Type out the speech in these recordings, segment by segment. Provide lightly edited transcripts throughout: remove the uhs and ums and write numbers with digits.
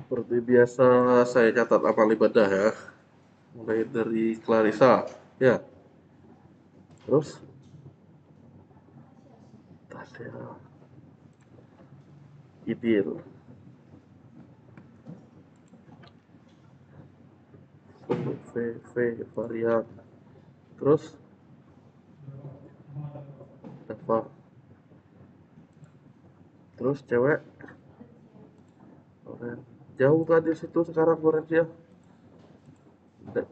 Seperti biasa saya catat amal ibadah ya. Mulai dari Clarissa. Ya, terus Tasya, Idil, Varian. Terus Dava. Terus cewek Loren. Jauh kan di situ sekarang Lorencia.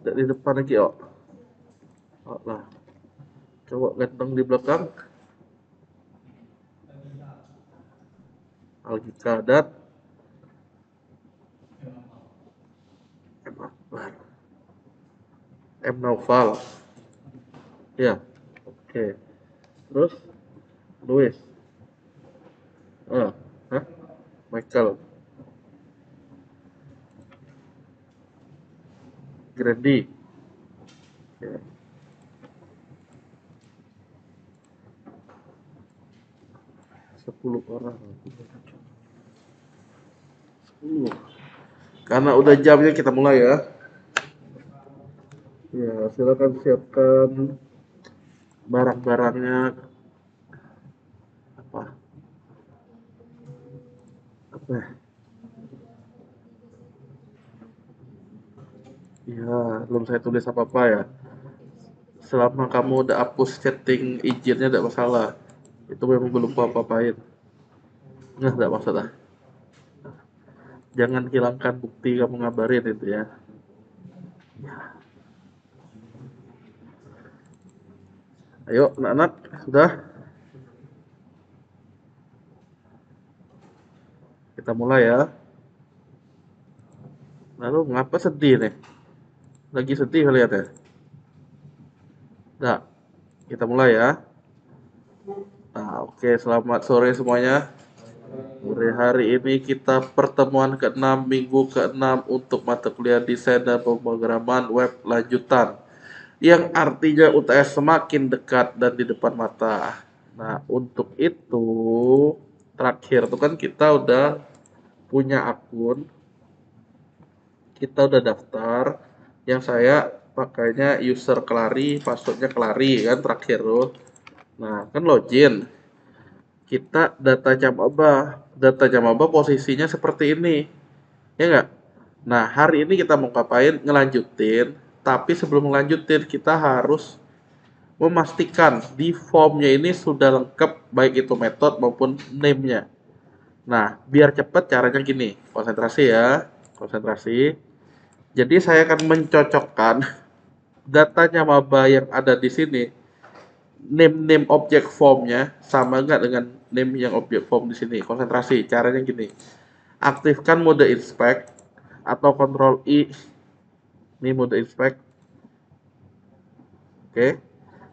Di depan lagi oh. Oh lah, coba ganteng di belakang. Algika dan M Akbar. M Naufal. Ya, oke. Terus Louis. Ah, hah? Michael. Grandi. Oke. 10 orang. 10. Karena udah jamnya kita mulai ya. Ya, silakan siapkan barang-barangnya. Apa? Apa? Ya, belum saya tulis apa-apa ya. Selama kamu udah hapus setting izinnya tidak masalah. Itu memang belum apa-apain. Nggak, tidak masalah. Jangan hilangkan bukti kamu ngabarin itu ya. Ayo, anak-anak, sudah? Kita mulai ya. Lalu, ngapa sedih nih? Lagi sedih lihat ya? Nah, kita mulai ya. Nah, oke, selamat sore semuanya. Sore hari ini kita pertemuan ke-6, minggu ke-6 untuk mata kuliah desain dan pemrograman web lanjutan. Yang artinya UTS semakin dekat dan di depan mata. Nah, untuk itu terakhir tuh kan kita udah punya akun, kita udah daftar. Yang saya pakainya user Kelari, passwordnya Kelari kan terakhir tuh. Nah, kan login. Kita data Jamaba posisinya seperti ini. Ya enggak? Nah, hari ini kita mau ngapain? Ngelanjutin. Tapi sebelum ngelanjutin, kita harus memastikan di formnya ini sudah lengkap baik itu metode maupun name-nya. Nah, biar cepat caranya gini. Konsentrasi ya. Konsentrasi. Jadi saya akan mencocokkan datanya maba yang ada di sini, name objek formnya sama nggak dengan name yang objek form di sini. Konsentrasi. Caranya gini. Aktifkan mode inspect atau Ctrl I. Ini mode inspect. Oke.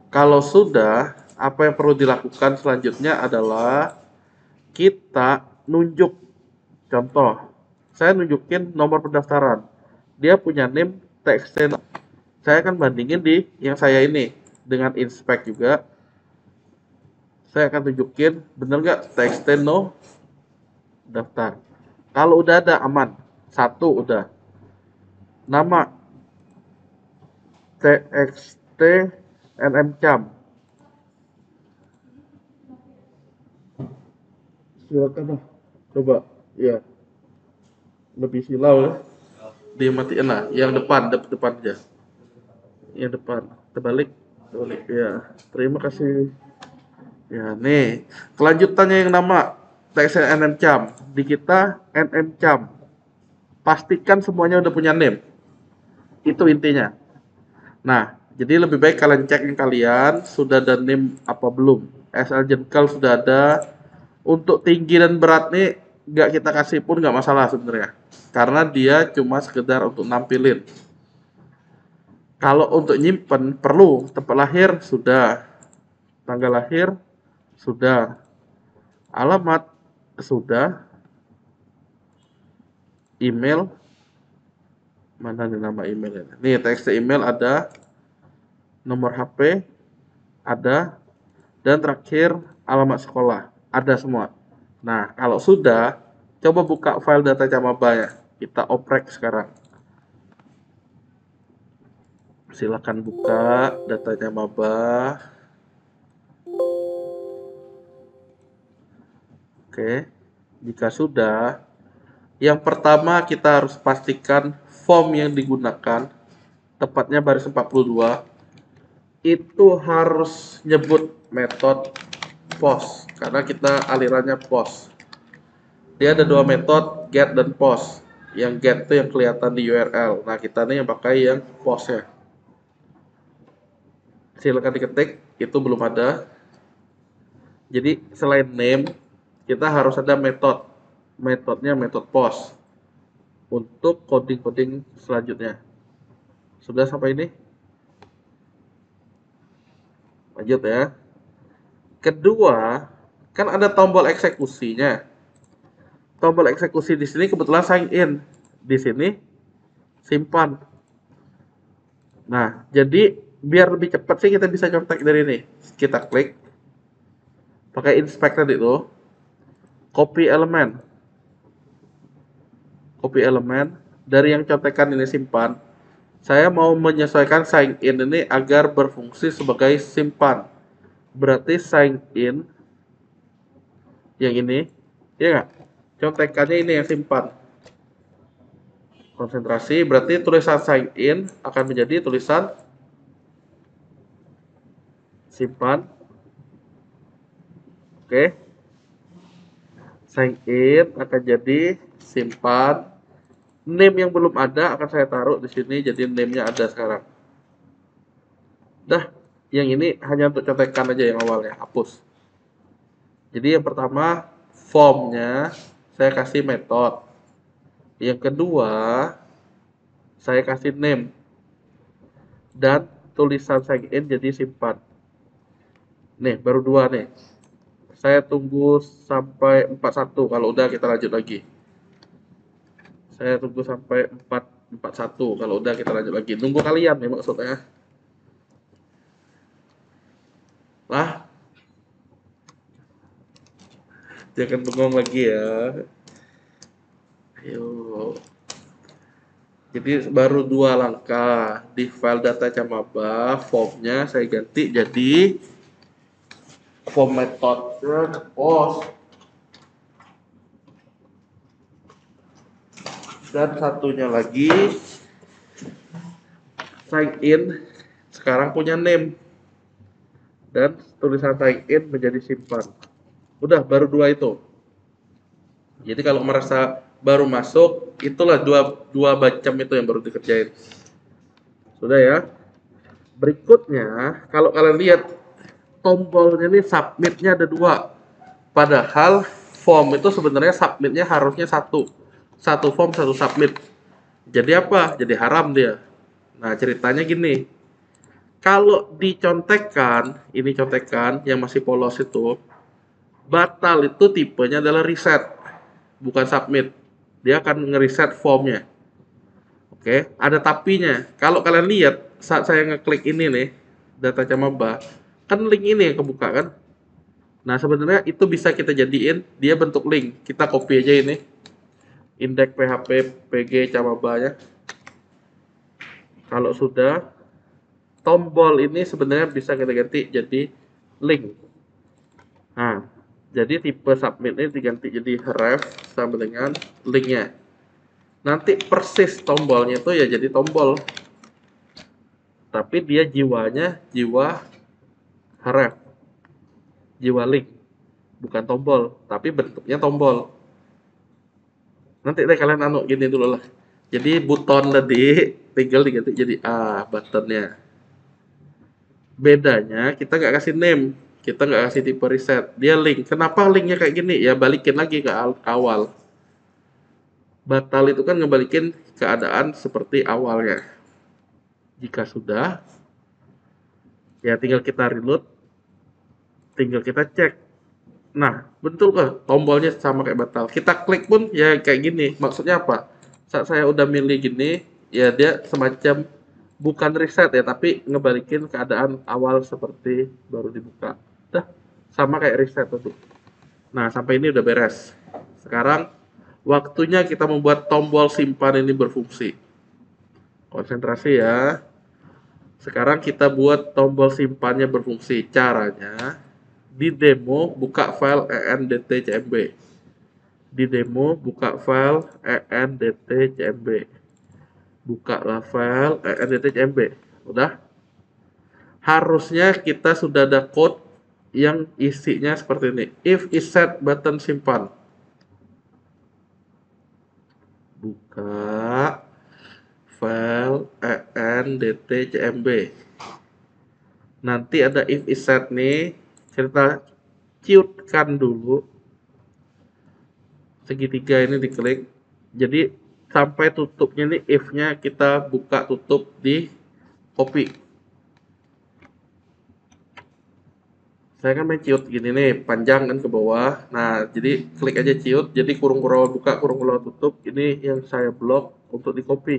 Kalau sudah, apa yang perlu dilakukan selanjutnya adalah kita nunjuk. Contoh, saya nunjukin nomor pendaftaran. Dia punya name TXT. Saya akan bandingin di yang saya ini dengan inspect juga. Saya akan tunjukin bener nggak TXT no daftar. Kalau udah ada aman, satu udah. Nama TXT NMCam. Silakan lah. Coba, ya lebih silau ya. Dimatiin lah. Yang depan aja. Yang depan. Terbalik. Terbalik ya. Terima kasih. Ya nih. Kelanjutannya yang nama TXT NMCam. Di kita NMCam. Pastikan semuanya udah punya name. Itu intinya. Nah, jadi lebih baik kalian cek yang kalian sudah ada name apa belum. SL Jenkal sudah ada. Untuk tinggi dan berat nih nggak kita kasih pun nggak masalah sebenarnya. Karena dia cuma sekedar untuk nampilin. Kalau untuk nyimpen perlu tempat lahir sudah, tanggal lahir sudah, alamat sudah, email mana nih nama emailnya? Nih teks email ada, nomor HP ada, dan terakhir alamat sekolah ada semua. Nah kalau sudah, coba buka file data Jamaba ya. Kita oprek sekarang. Silakan buka datanya maba. Oke, jika sudah, yang pertama kita harus pastikan form yang digunakan, tepatnya baris 42, itu harus nyebut metode post, karena kita alirannya post. Dia ada dua metode, get dan post. Yang get itu yang kelihatan di URL. Nah, kita nih yang pakai yang post ya. Silakan diketik, itu belum ada. Jadi selain name, kita harus ada metode. Metodenya metode post untuk coding-coding selanjutnya. Sudah sampai ini? Lanjut ya. Kedua, kan ada tombol eksekusinya. Tombol eksekusi di sini kebetulan sign in. Di sini simpan. Nah, jadi biar lebih cepat sih kita bisa contek dari ini. Kita klik pakai inspect tadi itu. Copy elemen. Copy elemen dari yang contekan ini simpan. Saya mau menyesuaikan sign in ini agar berfungsi sebagai simpan. Berarti sign in yang ini, ya nggak? Contekannya ini yang simpan. Konsentrasi, berarti tulisan sign in akan menjadi tulisan simpan. Oke. Sign in akan jadi simpan. Name yang belum ada akan saya taruh di sini, jadi name-nya ada sekarang. Dah, yang ini hanya untuk contekan aja yang awalnya, hapus. Jadi yang pertama, formnya saya kasih metode. Yang kedua, saya kasih name. Dan tulisan sign in jadi simpan. Nih, baru dua nih. Saya tunggu sampai 41. Kalau udah kita lanjut lagi. Saya tunggu sampai 41. Kalau udah kita lanjut lagi. Nunggu kalian nih maksudnya. Lah, jangan bengong lagi ya. Ayo. Jadi baru dua langkah. Di file data Camaba, formnya saya ganti jadi form metode post. Dan satunya lagi sign in sekarang punya name. Dan tulisan sign in menjadi simpan. Udah, baru dua itu. Jadi kalau merasa baru masuk, itulah dua macam itu yang baru dikerjain. Sudah ya. Berikutnya, kalau kalian lihat tombolnya ini submitnya ada dua. Padahal form itu sebenarnya submitnya harusnya satu. Satu form, satu submit. Jadi apa? Jadi haram dia. Nah, ceritanya gini. Kalau dicontekkan, ini contekan yang masih polos itu, batal itu tipenya adalah reset, bukan submit. Dia akan ngereset formnya. Oke, ada tapinya. Kalau kalian lihat saat saya ngeklik ini nih, data Camaba, kan link ini yang kebuka kan? Nah, sebenarnya itu bisa kita jadiin dia bentuk link. Kita copy aja ini. Index PHP PG Camaba-nya. Kalau sudah, tombol ini sebenarnya bisa kita ganti jadi link. Nah, jadi tipe submit ini diganti jadi ref sama dengan linknya. Nanti persis tombolnya itu ya jadi tombol. Tapi dia jiwanya jiwa ref. Jiwa link. Bukan tombol, tapi bentuknya tombol. Nanti deh kalian gini dulu lah. Jadi button tadi tinggal diganti jadi A buttonnya. Bedanya kita nggak kasih name, kita nggak kasih tipe reset, dia link. Kenapa linknya kayak gini? Ya balikin lagi ke awal. Batal itu kan ngebalikin keadaan seperti awalnya. Jika sudah, ya tinggal kita reload, tinggal kita cek. Nah, betul kah tombolnya sama kayak batal? Kita klik pun ya kayak gini. Maksudnya apa? Saat saya udah milih gini, ya dia semacam bukan reset ya, tapi ngebalikin keadaan awal seperti baru dibuka. Dah, sama kayak reset tadi. Nah, sampai ini udah beres. Sekarang Waktunya kita membuat tombol simpan ini berfungsi. Konsentrasi ya. Sekarang kita buat tombol simpannya berfungsi. Caranya, di demo buka file endt.cmb. Di demo buka file endt.cmb. Bukalah file endt.cmb. Udah? Harusnya kita sudah ada code yang isinya seperti ini. If is set button simpan. Buka file endt.cmb. Nanti ada if is set nih. Kita ciutkan dulu. Segitiga ini diklik. Jadi sampai tutupnya nih if-nya kita buka tutup di copy. Saya kan main ciut gini nih, panjang kan ke bawah. Nah, jadi klik aja ciut, jadi kurung bawah buka, kurung bawah tutup. Ini yang saya blok untuk di copy.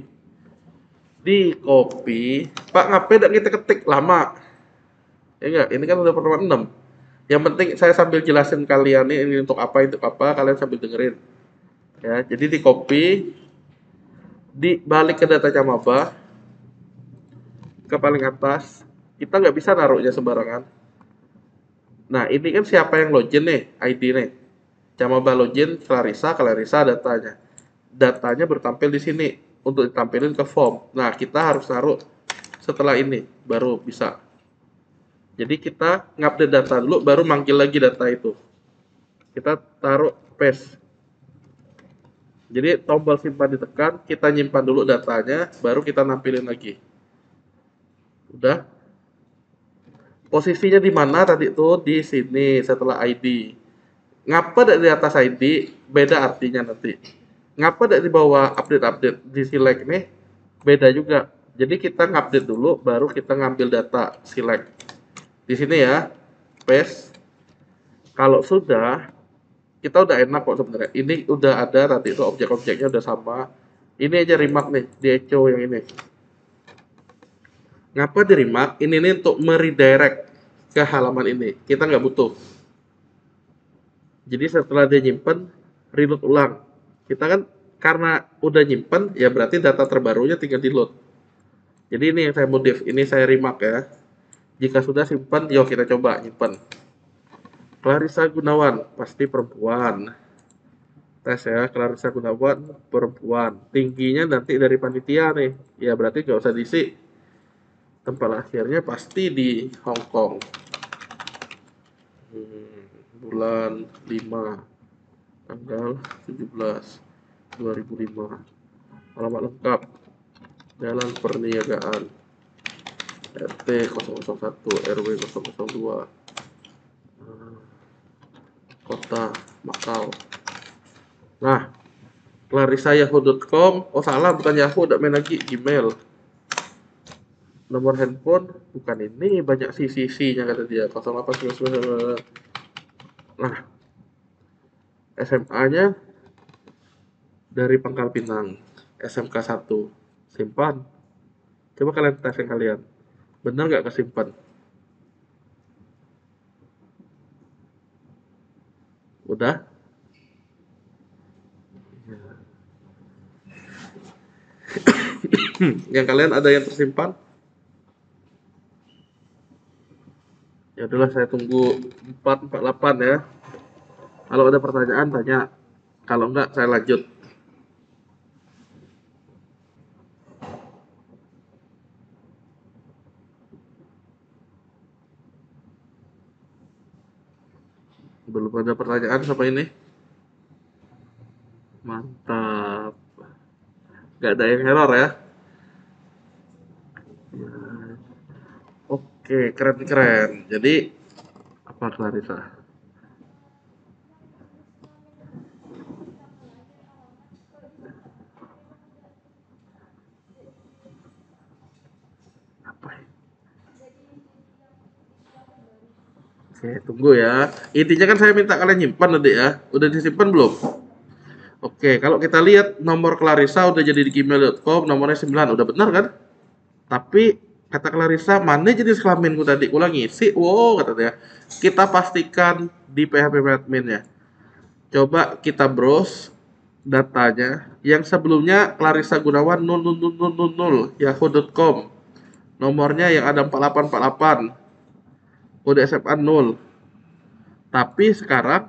Di copy, Pak ngapain kita ketik lama? Ya enggak, ini kan udah pertemuan 6. Yang penting saya sambil jelasin kalian nih, ini untuk apa, kalian sambil dengerin. Ya, jadi di copy, dibalik ke data Camaba, ke paling atas, kita nggak bisa naruhnya sembarangan. Nah, ini kan siapa yang login nih, ID nih. Camaba login, Clarissa datanya. Datanya bertampil di sini untuk ditampilin ke form. Nah, kita harus taruh setelah ini, baru bisa. Jadi kita ngupdate data dulu, baru manggil lagi data itu. Kita taruh paste. Jadi tombol simpan ditekan, kita nyimpan dulu datanya, baru kita nampilin lagi. Udah? Posisinya di mana tadi tuh? Di sini setelah ID. Ngapa dari atas ID? Beda artinya nanti. Ngapa dari di bawah update di select nih? Beda juga. Jadi kita ngupdate dulu, baru kita ngambil data select. Di sini ya, paste. Kalau sudah, kita udah enak kok sebenarnya. Ini udah ada tadi itu objek-objeknya udah sama. Ini aja remark nih di echo yang ini. Ngapa di remark? Ini nih untuk meredirect ke halaman ini. Kita nggak butuh. Jadi setelah dia nyimpen, reload ulang. Kita kan karena udah nyimpen, ya berarti data terbarunya tinggal di load. Jadi ini yang saya modif. Ini saya remark ya. Jika sudah simpan, yuk kita coba nyimpen. Clarissa Gunawan, pasti perempuan. Tes ya, Clarissa Gunawan, perempuan. Tingginya nanti dari panitia nih. Ya berarti nggak usah diisi. Tempat lahirnya pasti di Hong Kong. Bulan 5, tanggal 17, 2005. Alamat lengkap, Jalan Perniagaan, RT 001, RW 002, Kota Makau. Nah, clarissayahoo.com. Oh salah, bukan Yahoo, udah main lagi Gmail. Nomor handphone bukan ini, banyak CCC-nya kata dia. 0899. Nah, SMA-nya dari Pangkal Pinang, SMK 1. Simpan. Coba kalian tes yang kalian. Benar nggak kesimpan? Udah? Yang kalian ada yang tersimpan? Ya udahlah, saya tunggu 448 ya. Kalau ada pertanyaan tanya. Kalau enggak saya lanjut. Belum ada pertanyaan sampai ini. Mantap. Nggak ada yang error ya. Oke, keren-keren. Jadi apa Clarissa? Apa ya? Oke, tunggu ya. Intinya kan saya minta kalian nyimpan tadi ya. Udah disimpan belum? Oke, kalau kita lihat nomor Clarissa udah jadi di gmail.com, nomornya 9. Udah benar kan? Tapi kata Clarissa, mana jenis kelaminku tadi? Ulang ngisi. Wow, kata dia. Kita pastikan di PHP admin ya. Coba kita browse datanya yang sebelumnya Clarissa Gunawan 0000 yahoo.com, nomornya yang ada 4848, kode SMA 0. Tapi sekarang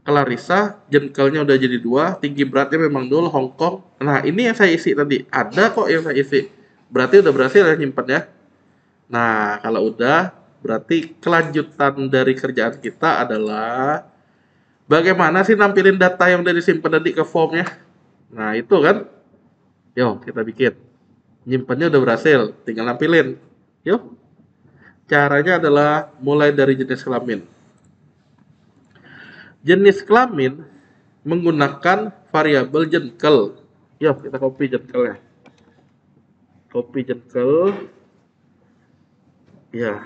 Clarissa jengkelnya udah jadi 2, tinggi beratnya memang 0, Hongkong. Nah, ini yang saya isi tadi. Ada kok yang saya isi. Berarti udah berhasil ya nyimpennya. Nah, kalau udah, berarti kelanjutan dari kerjaan kita adalah bagaimana sih nampilin data yang udah disimpan tadi ke formnya. Nah, itu kan. Yuk, kita bikin. Nyimpennya udah berhasil, tinggal nampilin. Yuk. Caranya adalah mulai dari jenis kelamin. Jenis kelamin menggunakan variabel jengkel. Yuk, kita copy jengkelnya. Copy jengkel. Ya,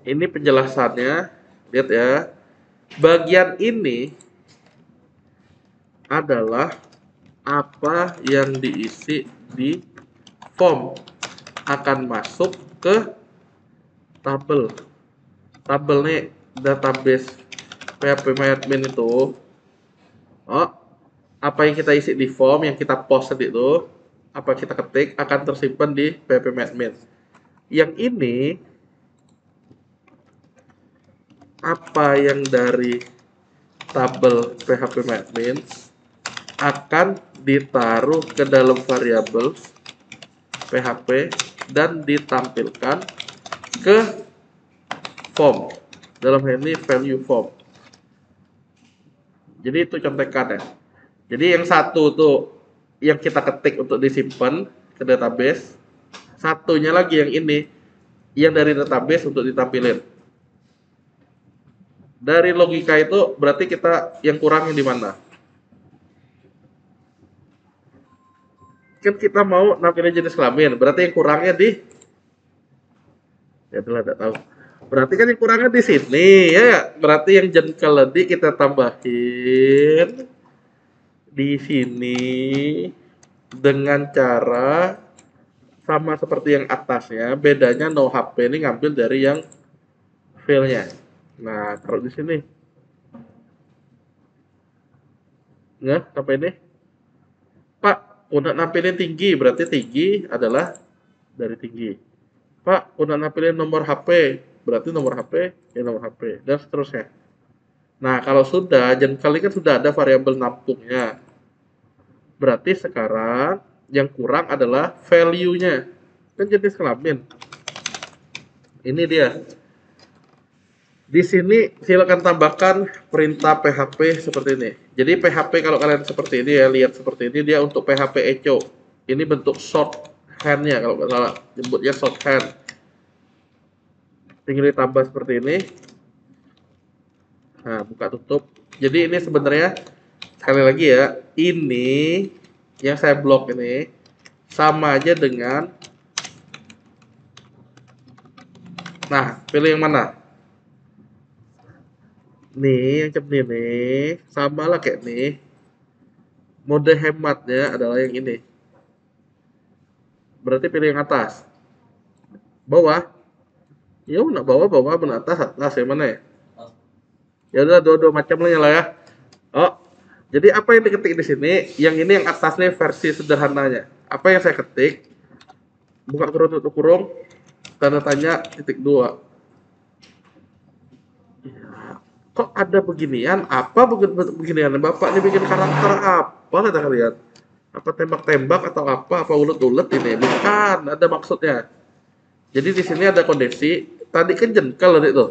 ini penjelasannya. Lihat ya. Bagian ini adalah apa yang diisi di form akan masuk ke tabel. Tabel nih database PHP MyAdmin itu. Oh, apa yang kita isi di form yang kita post tadi itu, apa kita ketik akan tersimpan di PHP MyAdmin. Yang ini apa yang dari tabel PHP MyAdmin akan ditaruh ke dalam variabel PHP dan ditampilkan ke form. Dalam hal ini value form. Jadi itu contekan ya. Jadi yang satu tuh yang kita ketik untuk disimpan ke database, satunya lagi yang ini yang dari database untuk ditampilin. Dari logika itu berarti kita yang kurangnya di mana? Kan kita mau nampilin jenis kelamin, berarti yang kurangnya di ya itulah tidak tahu. Berarti kan yang kurangnya di sini ya, berarti yang jengkel tadi kita tambahin di sini dengan cara sama seperti yang atasnya, bedanya no HP ini ngambil dari yang filenya. Nah, taruh di sini. Nggak, sampai ini. Pak, untuk nampilin tinggi, berarti tinggi adalah dari tinggi. Pak, untuk nampilin nomor HP, berarti nomor HP, ya nomor HP, dan seterusnya. Nah, kalau sudah, jengkel ini kan sudah ada variabel nampungnya. Berarti sekarang yang kurang adalah value-nya. Kan jenis kelamin. Ini dia. Di sini silakan tambahkan perintah PHP seperti ini. Jadi PHP kalau kalian seperti ini ya, lihat seperti ini dia untuk PHP echo. Ini bentuk shorthand-nya kalau nggak salah, nyebutnya shorthand. Tinggal ditambah seperti ini. Nah, buka tutup. Jadi ini sebenarnya sekali lagi ya, ini yang saya blok ini sama aja dengan, nah, pilih yang mana? Nih, yang cepet nih, sama lah kayak nih. Mode hematnya adalah yang ini. Berarti pilih yang atas. Bawah. Ya nak bawah, bawah, benar atas, atas yang mana ya? Ya udah dua-dua macamnya lah ya. Oh, jadi apa yang diketik di sini? Yang ini yang atasnya versi sederhananya. Apa yang saya ketik? Buka kurung tutup kurung, tanda tanya titik 2. Kok ada beginian? Apa beginian? Bapak ini bikin karakter apa kata kalian? Apa tembak-tembak atau apa? Apa ulet-ulet ini? Bukan, ada maksudnya. Jadi di sini ada kondisi. Tadi kan jengkel tadi tuh.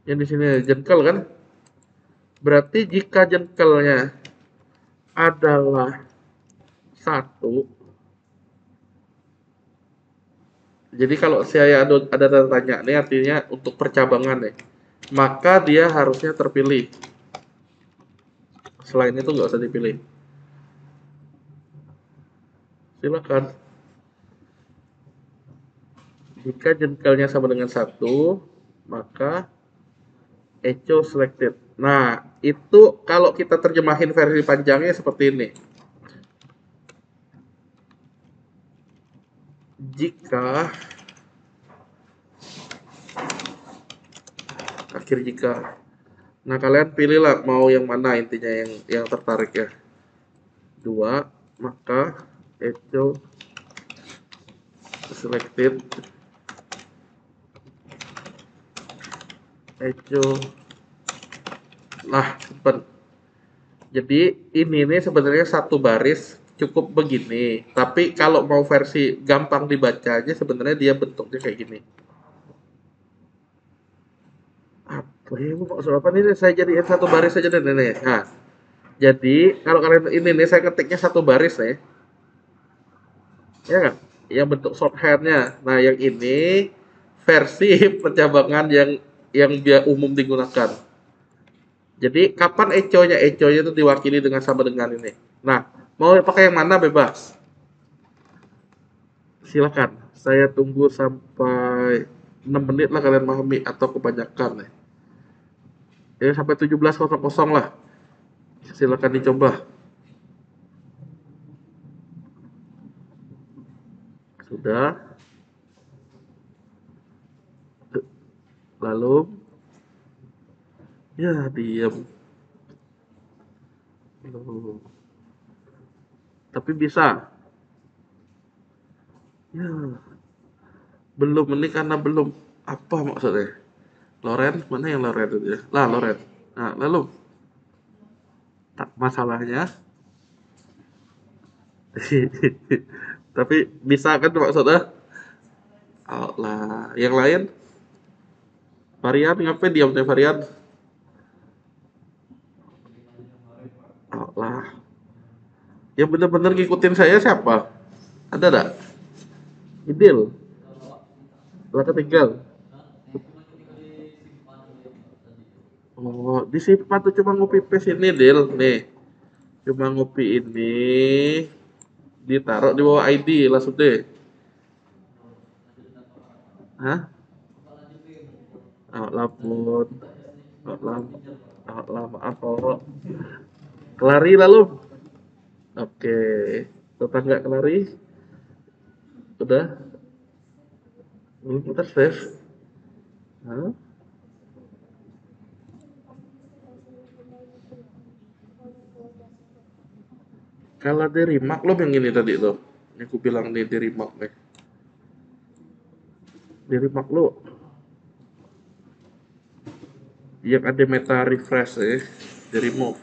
Yang di sini jengkel kan? Berarti jika jengkelnya adalah 1, jadi kalau saya ada tanda tanya nih artinya untuk percabangan nih, maka dia harusnya terpilih. Selain itu nggak usah dipilih. Silakan. Jika jengkelnya sama dengan 1, maka echo selected. Nah, itu kalau kita terjemahin versi panjangnya seperti ini. Jika akhir jika Nah, kalian pilihlah mau yang mana intinya yang tertarik ya. Dua, maka echo selected, echo. Nah, simpen. Jadi ini nih sebenarnya satu baris cukup begini. Tapi kalau mau versi gampang dibacanya sebenarnya dia bentuknya kayak gini. Apa ya? Maksud apa nih? Saya jadiin satu baris aja deh nih. Nah, jadi kalau kalian ini nih saya ketiknya satu baris nih, ya kan? Yang bentuk shorthandnya. Nah, yang ini versi pencabangan yang dia umum digunakan. Jadi kapan econya? Econya itu diwakili dengan sama dengan ini. Nah, mau pakai yang mana bebas. Silakan. Saya tunggu sampai 6 menit lah kalian memahami atau kebanyakan nih. Ya sampai 17.00 lah. Silakan dicoba. Sudah. Lalu ya diam. Loh, tapi bisa. Ya, belum ini karena belum apa maksudnya? Loren, mana yang Loren itu ya? Lah, Loren. Nah, lalu tak masalahnya. Tapi bisa kan maksudnya? Oh, lah, yang lain varian ngapain diam teh varian? Oh, lah, yang bener-bener ngikutin saya siapa? Ada enggak? Idil, lah ketinggal. Oh, disimpan tuh cuma ngopi paste ini, Dil. Nih, cuma ngopi ini ditaruh di bawah ID langsung deh. Hah? Oh, lapun. Oh, lama. Oh, lama apa? Oh. Kelari lalu. Oke. Tetangga kelari. Udah. Belum kita save. Hah? Kalau dari maklum yang ini tadi tuh. Yang aku bilang nih dari mak nih. Dari maklum yang ada meta refresh ya. Dari remove.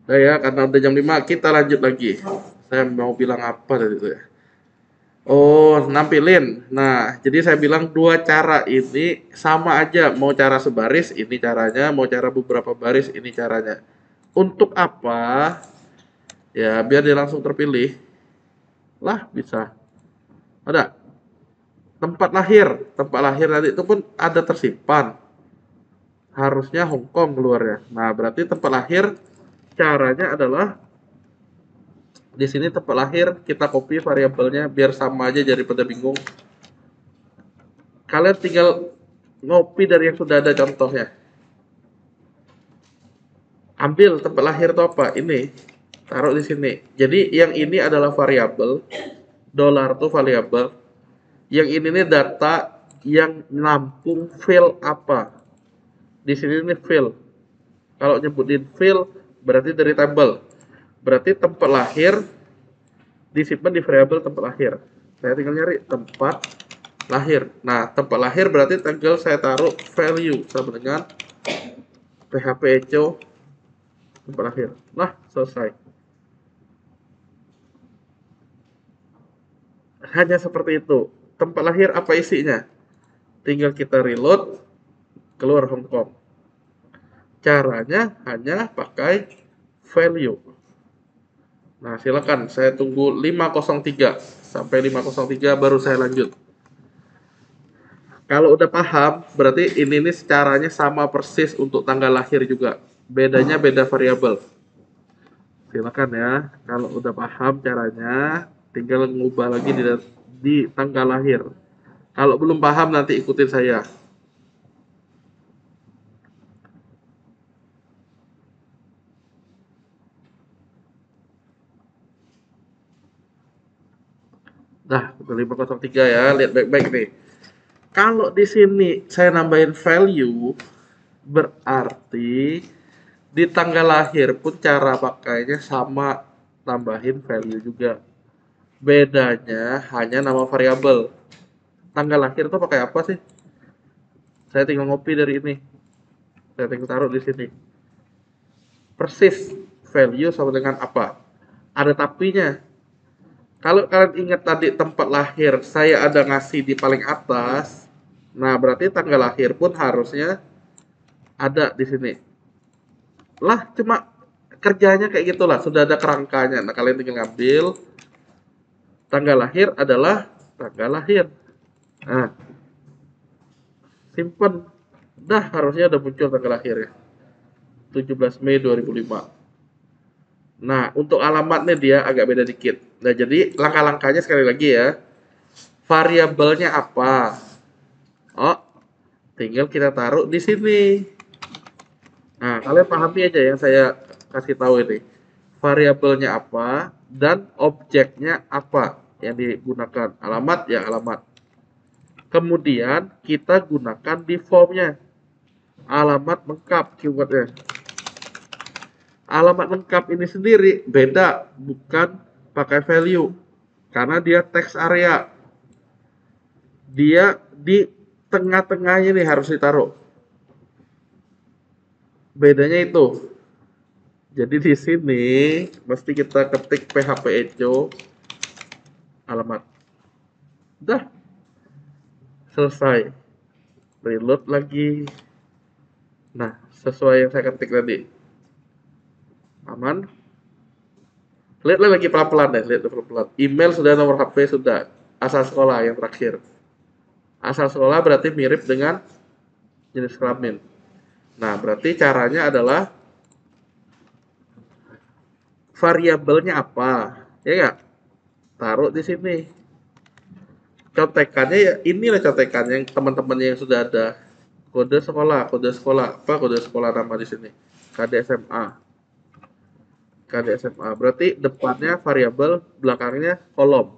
Nah ya, karena udah jam 5 kita lanjut lagi. Saya mau bilang apa tadi tuh ya? Oh, nampilin. Nah, jadi saya bilang dua cara ini sama aja. Mau cara sebaris, ini caranya. Mau cara beberapa baris, ini caranya. Untuk apa? Ya, biar dia langsung terpilih. Lah, bisa. Ada. Tempat lahir. Tempat lahir tadi itu pun ada tersimpan. Harusnya Hong Kong keluarnya. Nah, berarti tempat lahir caranya adalah di sini tempat lahir kita copy variabelnya biar sama aja daripada bingung. Kalian tinggal ngopi dari yang sudah ada contohnya. Ambil tempat lahir itu apa? Ini. Taruh di sini. Jadi yang ini adalah variabel. Dolar itu variabel. Yang ini nih data yang nampung file apa. Di sini nih file. Kalau nyebutin file berarti dari tabel. Berarti tempat lahir disimpan di variabel tempat lahir. Saya tinggal nyari tempat lahir. Nah, tempat lahir berarti tinggal saya taruh value sama dengan php echo tempat lahir. Nah, selesai. Hanya seperti itu. Tempat lahir apa isinya? Tinggal kita reload, keluar Hong Kong. Caranya hanya pakai value. Nah, silakan saya tunggu 503 sampai 503 baru saya lanjut. Kalau udah paham, berarti ini nih caranya sama persis untuk tanggal lahir juga. Bedanya beda variabel. Silakan ya. Kalau udah paham caranya, tinggal ngubah lagi di tanggal lahir. Kalau belum paham nanti ikutin saya. Nah, 503 ya, lihat baik-baik nih. Kalau di sini saya nambahin value, berarti di tanggal lahir pun cara pakainya sama, tambahin value juga. Bedanya hanya nama variabel. Tanggal lahir tuh pakai apa sih? Saya tinggal ngopi dari ini. Saya tinggal taruh di sini. Persis value sama dengan apa? Ada tapinya. Kalau kalian ingat tadi tempat lahir saya ada ngasih di paling atas, nah berarti tanggal lahir pun harusnya ada di sini. Lah cuma kerjanya kayak gitulah, sudah ada kerangkanya. Nah kalian tinggal ngambil tanggal lahir adalah tanggal lahir. Nah, simpen. Dah harusnya udah muncul tanggal lahirnya. 17 Mei 2005. Nah, untuk alamatnya dia agak beda dikit. Nah, jadi langkah-langkahnya sekali lagi ya. Variabelnya apa? Oh, tinggal kita taruh di sini. Nah, kalian pahami aja yang saya kasih tahu ini. Variabelnya apa dan objeknya apa yang digunakan. Alamat ya alamat. Kemudian kita gunakan di formnya. Alamat lengkap keywordnya. Alamat lengkap ini sendiri beda, bukan pakai value. Karena dia text area. Dia di tengah-tengahnya nih harus ditaruh. Bedanya itu. Jadi di sini mesti kita ketik PHP echo alamat. Udah selesai. Reload lagi. Nah, sesuai yang saya ketik tadi. Aman. Lihatlah lagi pelan-pelan deh, lihat pelan-pelan. Email sudah, nomor HP sudah. Asal sekolah yang terakhir. Asal sekolah berarti mirip dengan jenis kelamin. Nah, berarti caranya adalah variabelnya apa? Ya enggak? Taruh di sini. Contekannya ya inilah contekan yang teman-temannya yang sudah ada. Kode sekolah, apa kode sekolah nama di sini? KD SMA. Berarti depannya variabel, belakangnya kolom.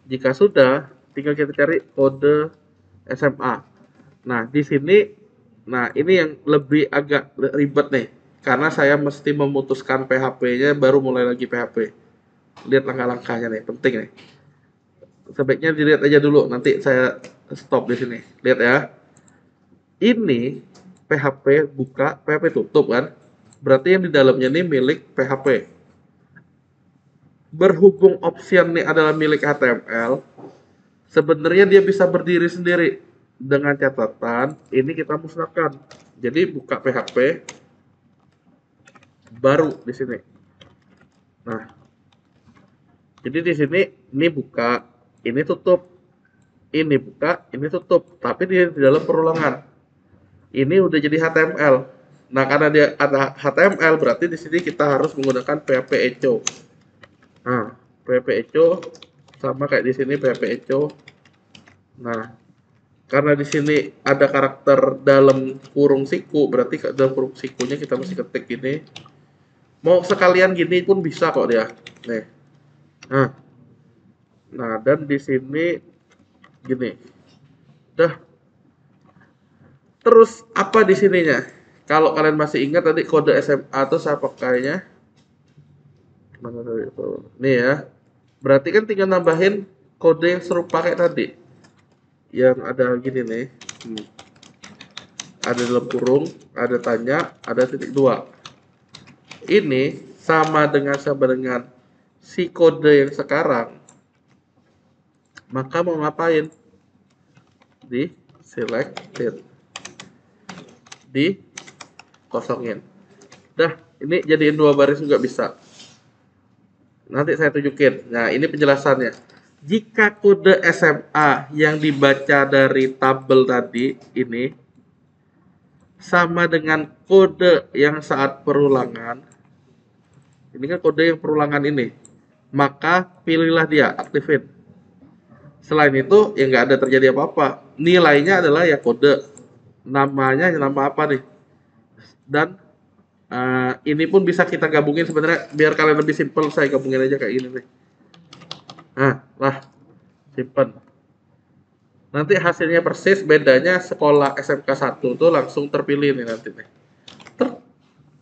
Jika sudah, tinggal kita cari kode SMA. Nah, di sini, nah ini yang lebih agak ribet nih. Karena saya mesti memutuskan PHP-nya baru mulai lagi PHP. Lihat langkah-langkahnya nih, penting nih. Sebaiknya dilihat aja dulu, nanti saya stop di sini. Lihat ya. Ini PHP buka, PHP tutup kan? Berarti yang di dalamnya ini milik PHP. Berhubung option ini adalah milik HTML, sebenarnya dia bisa berdiri sendiri dengan catatan ini kita musnahkan. Jadi buka PHP baru di sini. Nah, jadi di sini ini buka, ini tutup, ini buka, ini tutup, tapi di dalam perulangan. Ini udah jadi HTML. Nah, karena dia ada HTML, berarti di sini kita harus menggunakan PHP echo. Nah, PHP echo sama kayak di sini PHP echo. Nah, karena di sini ada karakter dalam kurung siku, berarti dalam kurung sikunya kita mesti ketik gini. Mau sekalian gini pun bisa kok dia. Nih. Nah, dan di sini gini. Dah. Terus apa di sininya? Kalau kalian masih ingat tadi kode SMA itu saya pakainya mana tadi itu? Nih ya. Berarti kan tinggal nambahin kode yang serupa kayak tadi. Yang ada gini nih. Ada dalam kurung, ada tanya, ada titik 2. Ini sama dengan si kode yang sekarang. Maka mau ngapain? Di selected. Di kosongin. Dah, ini jadiin 2 baris juga bisa. Nanti saya tunjukin. Nah, ini penjelasannya. Jika kode SMA yang dibaca dari tabel tadi ini sama dengan kode yang saat perulangan, ini kan kode yang perulangan ini, maka pilihlah dia, aktifin. Selain itu, ya nggak ada terjadi apa-apa. Nilainya adalah ya kode. Namanya nama apa nih? Dan ini pun bisa kita gabungin sebenarnya biar kalian lebih simpel, saya gabungin aja kayak gini nih. Nah, lah simpan. Nanti hasilnya persis, bedanya sekolah SMK 1 tuh langsung terpilih nih nanti nih.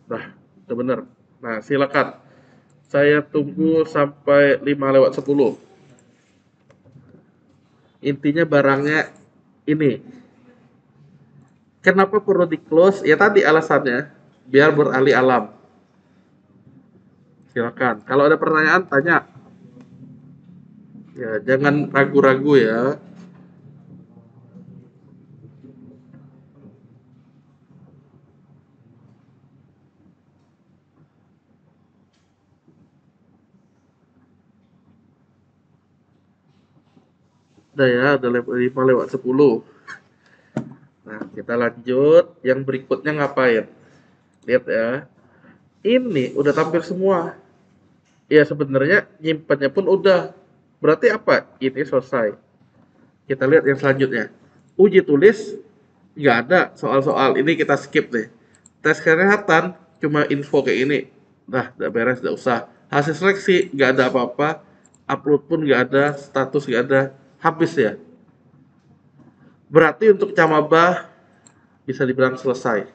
Nah, udah bener. Nah, silakan. Saya tunggu sampai 5 lewat 10. Intinya barangnya ini. Kenapa perlu di close? Ya tadi alasannya, biar beralih alam. Silakan. Kalau ada pertanyaan, tanya. Ya, jangan ragu-ragu ya. Udah ya, udah 5 lewat 10. Nah, kita lanjut. Yang berikutnya ngapain? Lihat ya. Ini udah tampil semua. Ya sebenarnya nyimpannya pun udah. Berarti apa? Ini selesai. Kita lihat yang selanjutnya. Uji tulis nggak ada soal-soal. Ini kita skip deh. Tes kesehatan cuma info kayak ini. Nah, udah beres, udah usah. Hasil seleksi nggak ada apa-apa. Upload pun nggak ada, status nggak ada. Habis ya. Berarti untuk camabah bisa dibilang selesai.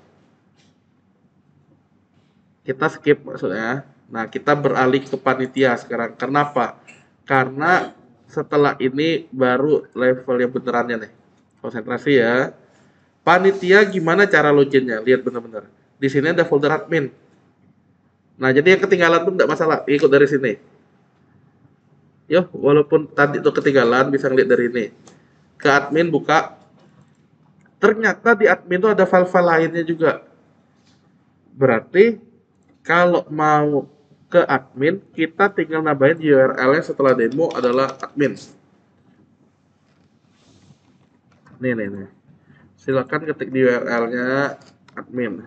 Kita skip maksudnya. Nah, kita beralih ke panitia sekarang. Kenapa? Karena setelah ini baru level yang benerannya nih. Konsentrasi ya. Panitia gimana cara loginnya? Lihat bener-bener. Di sini ada folder admin. Nah, jadi yang ketinggalan pun tidak masalah. Ikut dari sini. Yo, walaupun tadi itu ketinggalan, bisa ngeliat dari ini. Ke admin buka. Ternyata di admin itu ada file-file lainnya juga. Berarti kalau mau ke admin, kita tinggal nambahin URL-nya setelah demo adalah admin. Nih. Silakan ketik di URL-nya admin.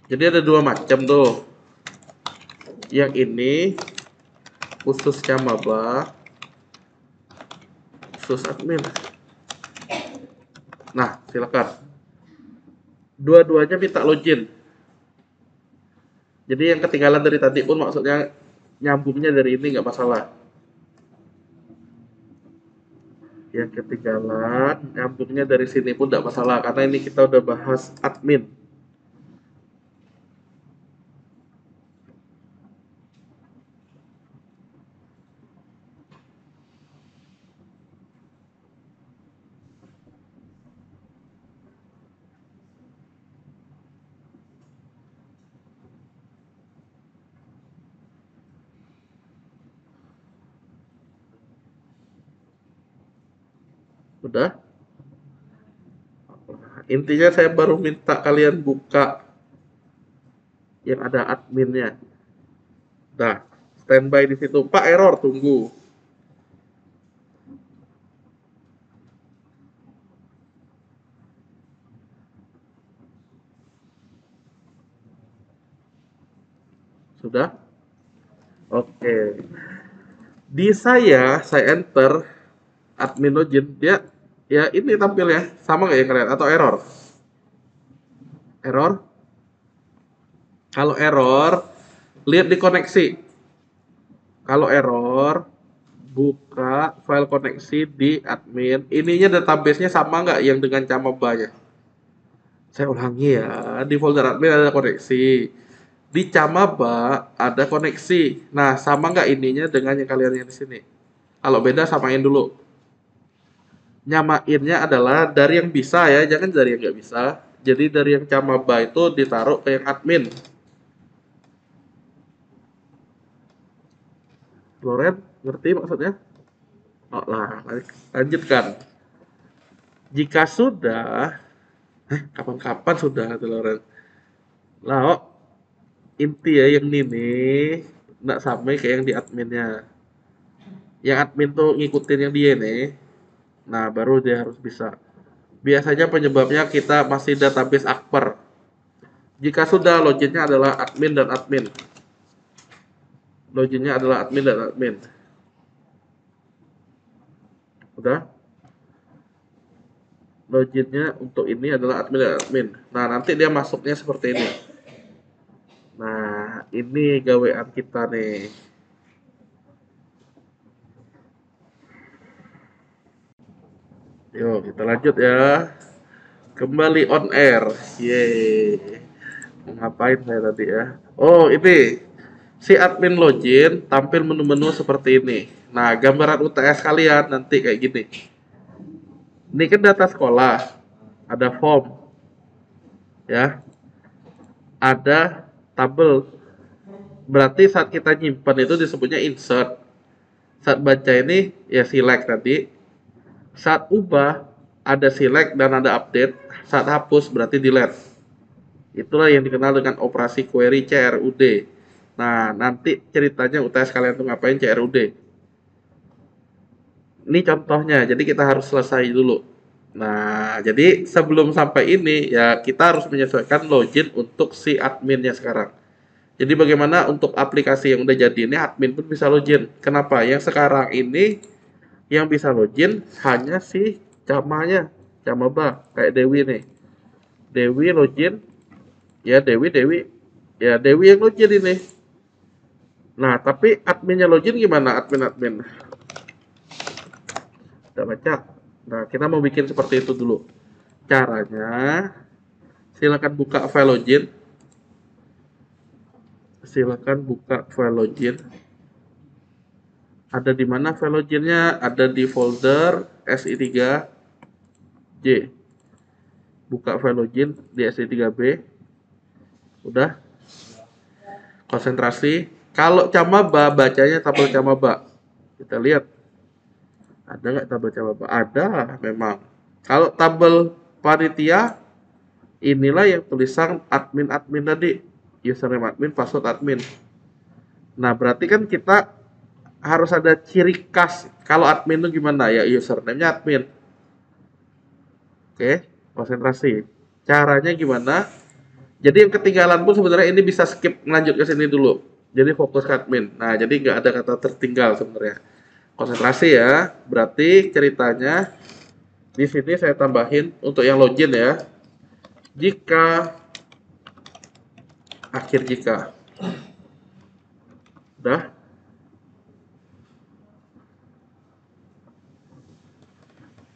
Jadi ada dua macam tuh. Yang ini khususnya maba, khusus admin. Nah, silakan. Dua-duanya minta login. Jadi yang ketinggalan dari tadi pun maksudnya nyambungnya dari ini nggak masalah. Yang ketinggalan nyambungnya dari sini pun nggak masalah karena ini kita udah bahas admin. Udah? Intinya saya baru minta kalian buka yang ada adminnya. Nah, standby di situ. Pak, error, tunggu. Sudah? Oke. Di saya enter admin login, dia ya ini tampil ya. Sama nggak ya kalian? Atau error? Error? Kalau error, lihat di koneksi. Kalau error, buka file koneksi di admin. Ininya database-nya sama nggak yang dengan camabanya? Saya ulangi ya, di folder admin ada koneksi. Di camaba ada koneksi. Nah, sama nggak ininya dengan yang kalian lihat di sini? Kalau beda, samain dulu. Nyamainnya adalah dari yang bisa ya, jangan dari yang nggak bisa. Jadi dari yang camaba itu ditaruh ke yang admin. Loren, ngerti maksudnya? Oh, lah, lanjutkan. Jika sudah, kapan-kapan sudah, Loren. Lah, oh, inti ya yang ini nih, nggak sampai kayak yang di adminnya. Yang admin tuh ngikutin yang dia nih. Nah, baru dia harus bisa. Biasanya penyebabnya kita masih database Akper. Jika sudah, loginnya adalah admin dan admin. Loginnya adalah admin dan admin. Udah? Loginnya untuk ini adalah admin dan admin. Nah, nanti dia masuknya seperti ini. Nah, ini gawean kita nih. Yuk, kita lanjut ya. Kembali on air. Yeay. Mau ngapain saya tadi ya? Oh, ini. Si admin login tampil menu-menu seperti ini. Nah, gambaran UTS kalian nanti kayak gini. Ini kan data sekolah. Ada form, ya. Ada tabel. Berarti saat kita nyimpan itu disebutnya insert. Saat baca ini ya select tadi. Saat ubah ada select dan ada update. Saat hapus berarti delete. Itulah yang dikenal dengan operasi query CRUD. Nah, nanti ceritanya UTS kalian tuh ngapain CRUD. Ini contohnya, jadi kita harus selesai dulu. Nah, jadi sebelum sampai ini ya kita harus menyesuaikan login untuk si adminnya sekarang. Jadi bagaimana untuk aplikasi yang udah jadi ini admin pun bisa login. Kenapa? Yang sekarang ini yang bisa login hanya si camanya, camaba kayak Dewi nih. Dewi login, ya Dewi ya Dewi yang login ini. Nah, tapi adminnya login gimana admin-admin? Kita baca. Nah, kita mau bikin seperti itu dulu. Caranya, silakan buka file login. Silakan buka file login. Ada di mana file loginnya? Ada di folder SI3J. Buka file login di SI3B. Udah. Konsentrasi. Kalau camaba, bacanya tabel camaba. Kita lihat. Ada nggak tabel camaba? Ada memang. Kalau tabel panitia, inilah yang tulisan admin-admin tadi. Username admin, password admin. Nah, berarti kan kita harus ada ciri khas. Kalau admin itu gimana? Ya username-nya admin. Oke, konsentrasi. Caranya gimana? Jadi yang ketinggalan pun sebenarnya ini bisa skip lanjut ke sini dulu. Jadi fokus ke admin. Nah, jadi nggak ada kata tertinggal sebenarnya. Konsentrasi ya. Berarti ceritanya di sini saya tambahin untuk yang login ya. Jika akhir jika. Udah.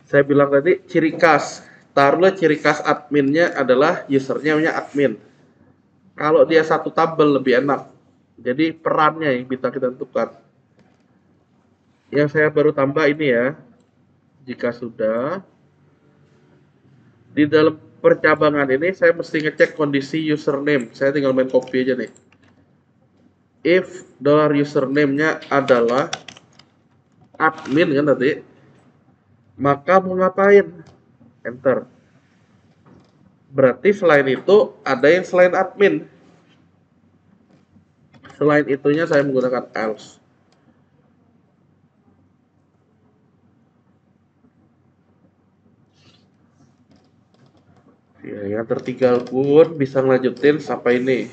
Saya bilang tadi ciri khas. Taruhlah ciri khas adminnya adalah username-nya admin. Kalau dia satu tabel lebih enak. Jadi perannya yang bisa kita tentukan. Yang saya baru tambah ini ya. Jika sudah di dalam percabangan ini saya mesti ngecek kondisi username. Saya tinggal main copy aja nih. If $username-nya adalah admin kan tadi, maka mau ngapain? Enter. Berarti selain itu ada yang selain admin. Selain itunya saya menggunakan else. Ya, yang tertinggal pun bisa ngelanjutin sampai ini.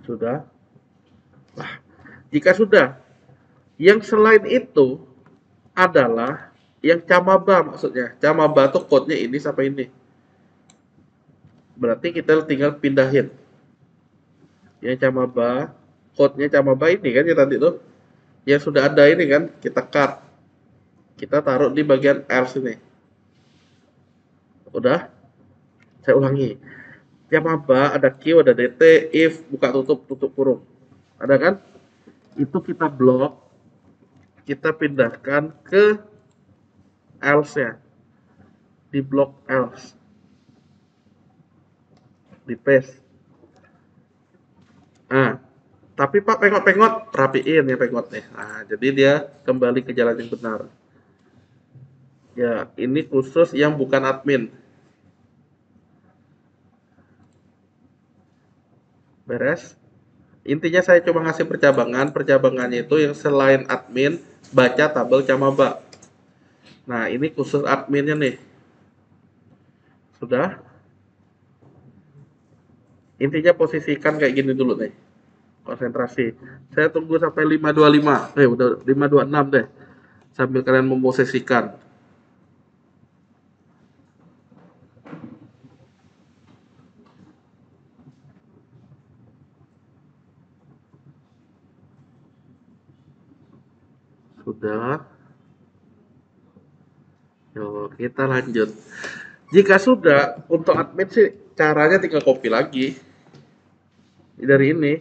Sudah? Nah, jika sudah, yang selain itu adalah yang camaba maksudnya. Camaba tuh code-nya ini sampai ini. Berarti kita tinggal pindahin. Yang camaba, code-nya camaba ini kan ya tadi tuh. Yang sudah ada ini kan, kita cut. Kita taruh di bagian else ini. Udah? Saya ulangi. Camaba ada Q, ada DT, if, buka tutup, tutup kurung. Ada kan? Itu kita blok, kita pindahkan ke else-nya. Di blok else. Di paste. Nah, tapi Pak pengot-pengot, rapiin ya pengotnya. Nah, jadi dia kembali ke jalan yang benar. Ya, ini khusus yang bukan admin. Beres? Intinya saya cuma ngasih percabangan. Percabangannya itu yang selain admin, baca tabel camaba. Nah, ini khusus adminnya nih. Sudah? Intinya posisikan kayak gini dulu nih. Konsentrasi. Saya tunggu sampai 525. Udah 526 deh. Sambil kalian memposisikan. Sudah. Yuk, kita lanjut. Jika sudah, untuk admin sih caranya tinggal copy lagi dari ini.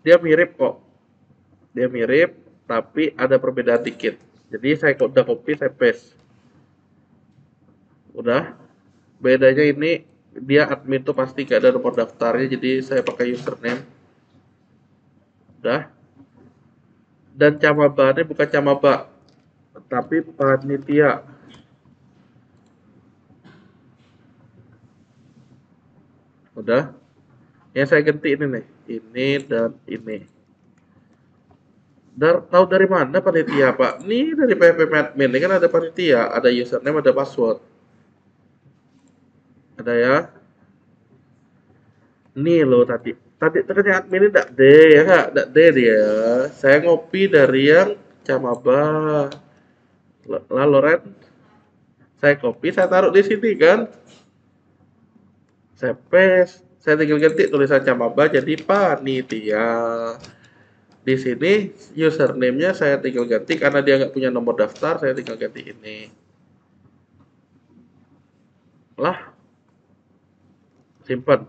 Dia mirip kok. Dia mirip, tapi ada perbedaan dikit. Jadi saya udah copy, saya paste. Udah. Bedanya ini dia admin tuh pasti gak ada nomor daftarnya, jadi saya pakai username. Udah. Dan camabannya bukan camaba, tapi panitia. Udah. Yang saya ganti ini nih, ini dan ini. Tahu dari mana panitia, Pak? Nih dari PPP admin, ini kan ada panitia, ada username, ada password. Ada ya. Nih loh tadi. Tadi ternyata admin ini enggak D ya, enggak D dia. Saya ngopi dari yang camaba. Lalu Ren, saya copy, saya taruh di sini kan. Saya paste, saya tinggal ganti tulisan camaba jadi panitia. Di sini username-nya saya tinggal ganti karena dia nggak punya nomor daftar, saya tinggal ganti ini. Lah, simpan.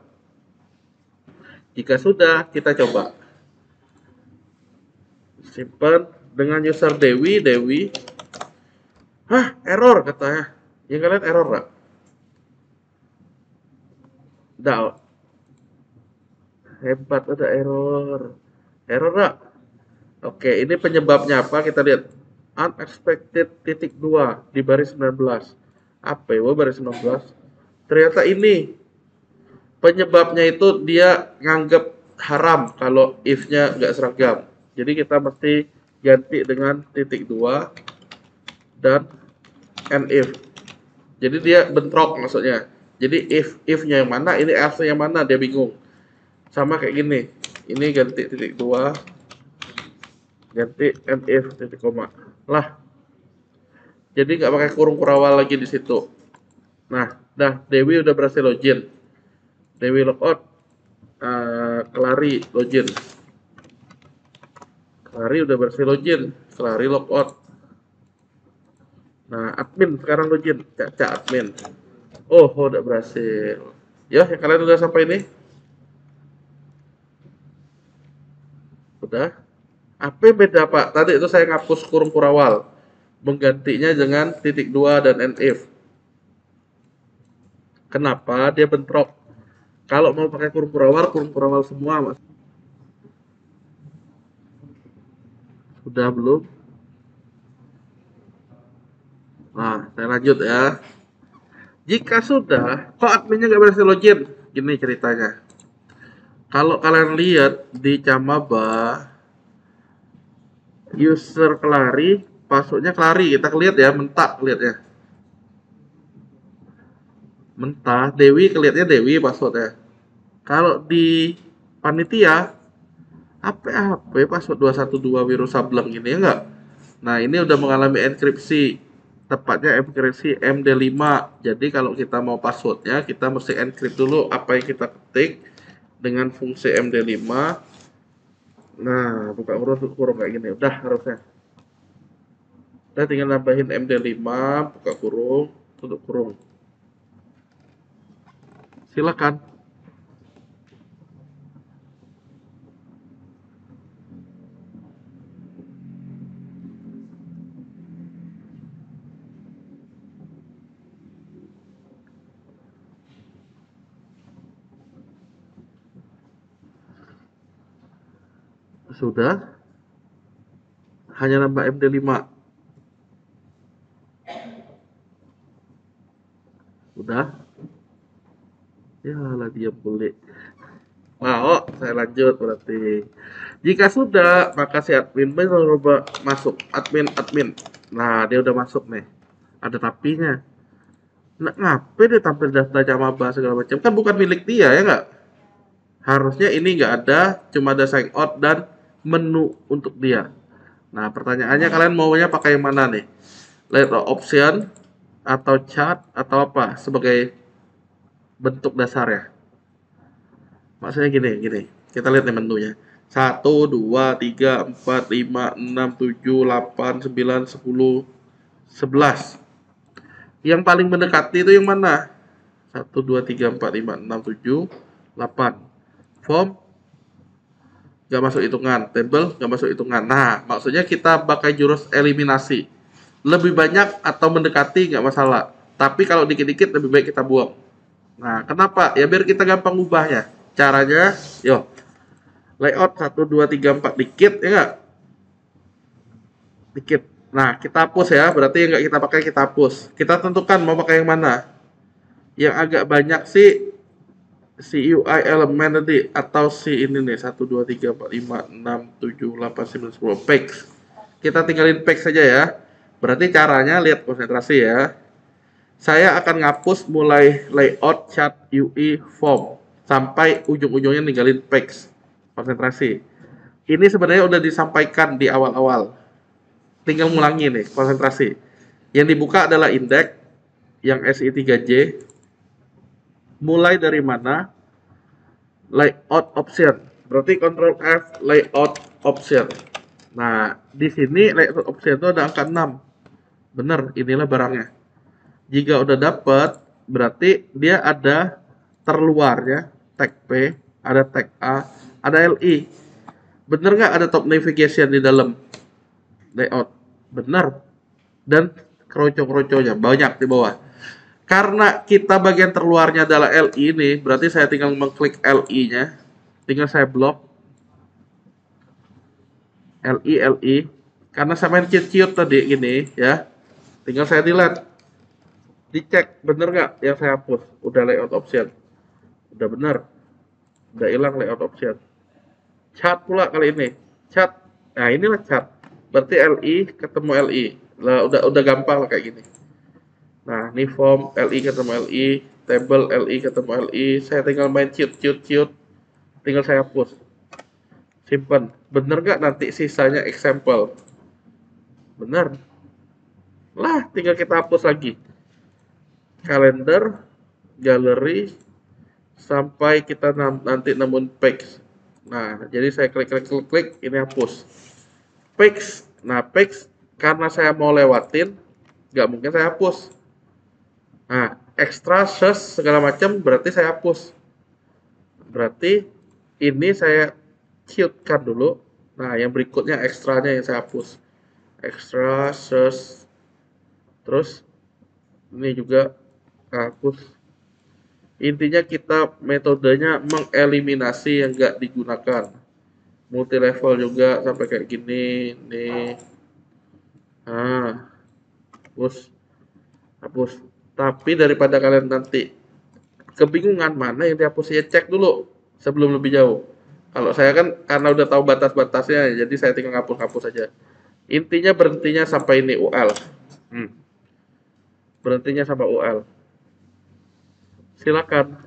Jika sudah, kita coba. Simpan dengan user Dewi. Hah, error katanya. Yang kalian error nggak? Nggak. Hebat, ada error. Error nggak? Oke, ini penyebabnya apa? Kita lihat. Unexpected titik 2 di baris 19. Apa ya baris 19? Ternyata ini penyebabnya itu dia nganggap haram kalau if-nya nggak seragam. Jadi kita mesti ganti dengan titik 2 dan and if. Jadi dia bentrok maksudnya. Jadi if-nya yang mana, ini else-nya yang mana, dia bingung. Sama kayak gini. Ini ganti titik 2, ganti and if titik koma. Lah. Jadi nggak pakai kurung kurawal lagi di situ. Nah, Dewi udah berhasil login. Dewi logout. Kelari login. Kelari udah berhasil login. Kelari logout. Nah, admin sekarang login. Caca admin. Oh, udah berhasil. Ya, kalian udah sampai ini? Udah. Apa yang beda, Pak? Tadi itu saya ngapus kurung kurawal. Menggantinya dengan titik 2 dan end if. Kenapa dia bentrok? Kalau mau pakai kurung kurawal semua, Mas. Sudah belum? Nah, saya lanjut ya. Jika sudah, kok adminnya nggak berhasil login? Gini ceritanya. Kalau kalian lihat di Camaba, user Kelari, passwordnya Kelari. Kita lihat ya, mentah lihat ya. Mentah, Dewi kelihatannya Dewi passwordnya. Kalau di panitia, apa password 212 Wiro Sableng ini ya enggak? Nah, ini udah mengalami enkripsi. Tepatnya enkripsi MD5. Jadi kalau kita mau passwordnya, kita mesti encrypt dulu apa yang kita ketik dengan fungsi MD5. Nah, buka kurung kayak gini. Udah harusnya. Udah tinggal nambahin MD5, buka kurung, tutup kurung. Silakan. Sudah. Hanya nambah MD5. Udah. Ya lah dia boleh. Nah, saya lanjut berarti. Jika sudah, maka si admin mencoba masuk admin. Nah, dia udah masuk nih. Ada tapinya. Nah, ngapain dia tampil daftar camaba segala macam? Kan bukan milik dia ya nggak? Harusnya ini nggak ada, cuma ada sign out dan menu untuk dia. Nah, pertanyaannya kalian maunya pakai yang mana nih? Layout option atau chart atau apa sebagai bentuk dasar ya? Maksudnya gini. Kita lihat nih menunya. 1, 2, 3, 4, 5, 6, 7, 8, 9, 10, 11. Yang paling mendekati itu yang mana? 1, 2, 3, 4, 5, 6, 7, 8. Form nggak masuk hitungan, table nggak masuk hitungan. Nah, maksudnya kita pakai jurus eliminasi. Lebih banyak atau mendekati nggak masalah. Tapi kalau dikit-dikit lebih baik kita buang. Nah, kenapa? Ya biar kita gampang ubahnya. Caranya, yo, layout 1, 2, 3, 4 dikit, ya nggak? Dikit. Nah, kita hapus ya. Berarti yang nggak kita pakai, kita hapus. Kita tentukan mau pakai yang mana. Yang agak banyak sih si UI elemen tadi atau si ini nih 1 2 3 4 5 6 7 8 9 10 page. Kita tinggalin page saja ya. Berarti caranya lihat konsentrasi ya. Saya akan ngapus mulai layout chart UI form sampai ujung-ujungnya ninggalin page. Konsentrasi. Ini sebenarnya udah disampaikan di awal-awal. Tinggal ngulangi nih konsentrasi. Yang dibuka adalah indeks yang SI3J. Mulai dari mana? Layout option. Berarti Ctrl F layout option. Nah, di sini layout option itu ada angka 6. Bener, inilah barangnya. Jika udah dapat, berarti dia ada terluarnya tag P, ada tag A, ada LI. Bener nggak ada top navigation di dalam layout? Bener. Dan kroco-kroconya banyak di bawah. Karena kita bagian terluarnya adalah LI ini, berarti saya tinggal mengklik LI-nya. Tinggal saya blok. LI. Karena saya main ciut-ciut tadi gini ya. Tinggal saya delete. Dicek bener nggak yang saya hapus. Udah layout option. Udah bener. Udah hilang layout option. Chart pula kali ini. Chart. Nah inilah chart. Berarti LI ketemu LI. Lah udah gampang lah kayak gini. Nah, ini form LI ketemu LI, table LI ketemu LI. Saya tinggal main ciut. Tinggal saya hapus. Simpan. Bener nggak nanti sisanya example? Bener. Lah, tinggal kita hapus lagi. Kalender, galeri, sampai kita nanti nemuin page. Nah, jadi saya klik, ini hapus. Page. Nah, page karena saya mau lewatin, nggak mungkin saya hapus. Nah, extra search segala macam berarti saya hapus. Berarti ini saya ciutkan dulu. Nah, yang berikutnya ekstranya yang saya hapus. Extra search. Terus ini juga hapus. Intinya kita metodenya mengeliminasi yang nggak digunakan. Multi level juga sampai kayak gini. Nih. Nah, hapus. Tapi daripada kalian nanti kebingungan mana yang dihapus, ya cek dulu sebelum lebih jauh. Kalau saya kan karena udah tahu batas-batasnya, jadi saya tinggal hapus-hapus saja. Intinya berhentinya sampai ini UL. Berhentinya sampai UL. Silakan.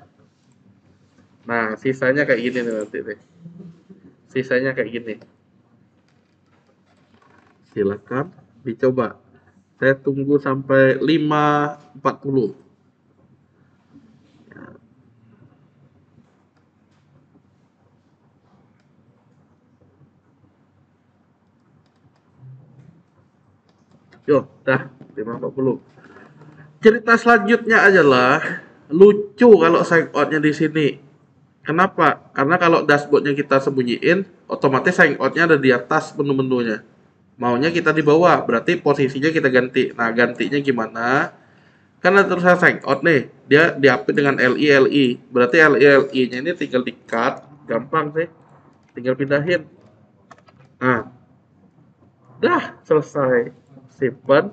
Nah, sisanya kayak gini nih nanti nih. Sisanya kayak gini. Silakan dicoba. Saya tunggu sampai 5.40. Yo, dah 5.40. Cerita selanjutnya adalah lucu kalau sign outnya di sini. Kenapa? Karena kalau dashboardnya kita sembunyiin, otomatis sign outnya ada di atas menu-menunya. Maunya kita di bawah, berarti posisinya kita ganti. Nah, gantinya gimana? Karena terus saya sign out nih, dia diapit dengan LI. Berarti LI-nya ini tinggal di-cut, gampang sih. Tinggal pindahin. Nah, dah selesai. Simpan.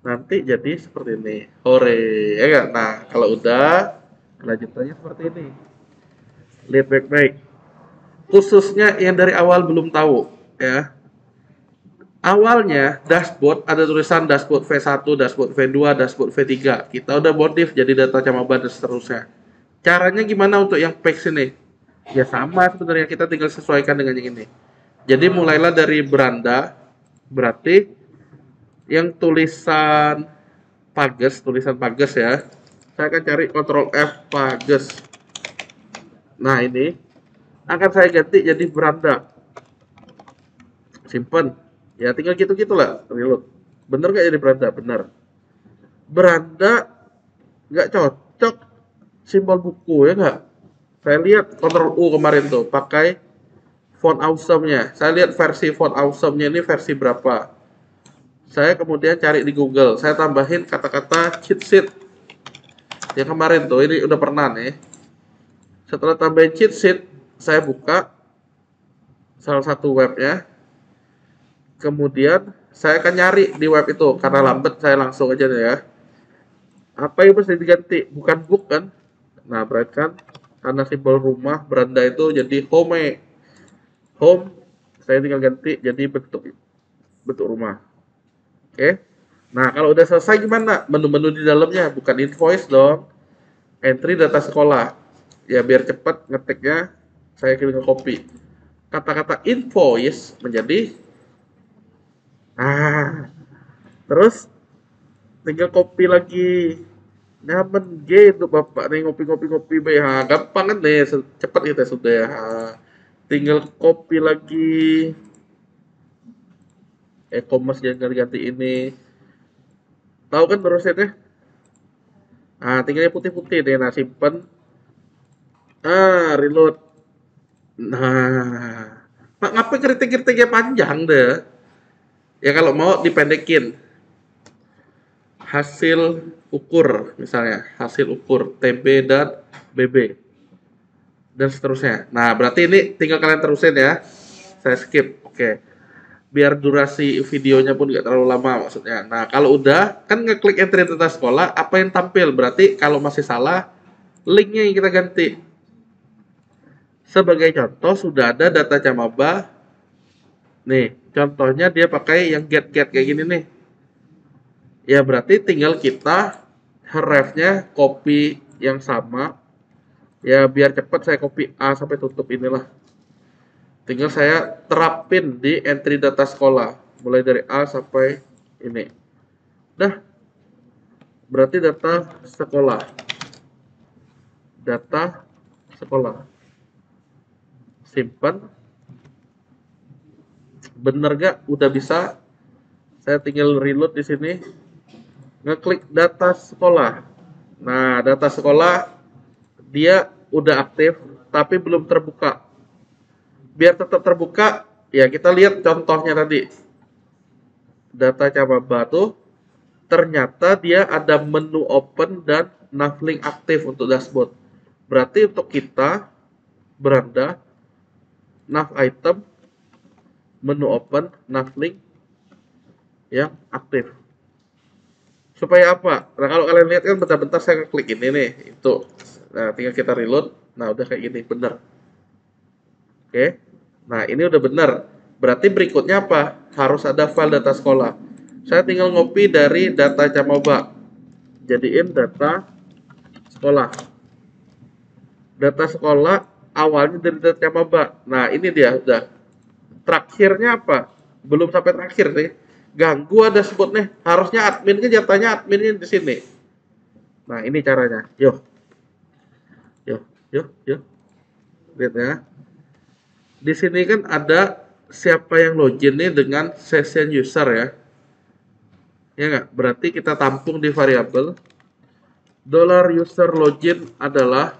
Nanti jadi seperti ini. Hore, ya kan? Nah, kalau udah, lanjutannya seperti ini. Lihat baik-baik. Khususnya yang dari awal belum tahu, ya. Awalnya dashboard ada tulisan dashboard V1, dashboard V2, dashboard V3. Kita udah modif jadi data camaba dan seterusnya. Caranya gimana untuk yang page ini? Ya sama sebenarnya, kita tinggal sesuaikan dengan yang ini. Jadi mulailah dari beranda, berarti yang tulisan pages ya. Saya akan cari Ctrl F pages. Nah, ini akan saya ganti jadi beranda. Simpen. Ya tinggal gitu-gitulah, reload. Bener nggak jadi beranda? Bener. Beranda nggak cocok simbol buku ya nggak? Saya lihat Ctrl U kemarin tuh pakai font awesome-nya. Saya lihat versi font awesome-nya ini versi berapa. Saya kemudian cari di Google. Saya tambahin kata-kata cheat sheet. Yang kemarin tuh ini udah pernah nih. Setelah tambahin cheat sheet, saya buka salah satu webnya. Kemudian saya akan nyari di web itu karena lambat saya langsung aja deh ya. Apa yang mesti diganti? Bukan book kan? Nah, berarti kan karena simbol rumah beranda itu jadi home. Home saya tinggal ganti jadi bentuk bentuk rumah. Oke. Nah, kalau udah selesai gimana? Menu-menu di dalamnya bukan invoice dong. Entry data sekolah. Ya biar cepat ngetiknya saya klik copy. Kata-kata invoice menjadi terus tinggal copy lagi. Nyaman gitu Bapak nih ngopi-ngopi-ngopi BH. Gampang kan nih, cepat kita sudah ya. Tinggal copy lagi e-commerce yang ganti ini. Tahu kan prosesnya? Nah, tinggalnya putih-putih deh. Nah, simpen. Reload. Nah, Pak ngapain kritik-kritiknya panjang deh? Ya kalau mau dipendekin. Hasil ukur misalnya, hasil ukur TB dan BB dan seterusnya. Nah, berarti ini tinggal kalian terusin ya. Saya skip. Oke. Biar durasi videonya pun nggak terlalu lama maksudnya. Nah, kalau udah kan ngeklik entry data sekolah, apa yang tampil? Berarti kalau masih salah, linknya yang kita ganti. Sebagai contoh sudah ada data Camaba. Nih, contohnya dia pakai yang get kayak gini nih. Ya berarti tinggal kita hrefnya copy yang sama. Ya biar cepat saya copy A sampai tutup inilah. Tinggal saya terapin di entry data sekolah. Mulai dari A sampai ini. Dah, berarti data sekolah. Data sekolah. Simpan. Bener gak? Udah bisa. Saya tinggal reload di sini. Ngeklik data sekolah. Nah, data sekolah dia udah aktif tapi belum terbuka. Biar tetap terbuka, ya kita lihat contohnya tadi. Data Camaba tuh ternyata dia ada menu open dan navlink aktif untuk dashboard. Berarti untuk kita beranda nav item menu open navlink yang aktif. Supaya apa? Nah, kalau kalian lihat kan bentar-bentar saya klik ini nih, itu. Nah, tinggal kita reload. Nah, udah kayak gini, bener. Oke. Nah, ini udah bener. Berarti berikutnya apa? Harus ada file data sekolah. Saya tinggal ngopi dari data Camaba. Jadiin data sekolah. Data sekolah awalnya dari data Camaba. Nah, ini dia udah. Terakhirnya apa? Belum sampai terakhir nih. Ganggu ada sebut nih. Harusnya adminnya jatahnya adminnya di sini. Nah, ini caranya. Yuk, yuk, yuk, yuk. Lihat ya. Di sini kan ada siapa yang login nih dengan session user ya. Ya nggak? Berarti kita tampung di variabel dollar user login adalah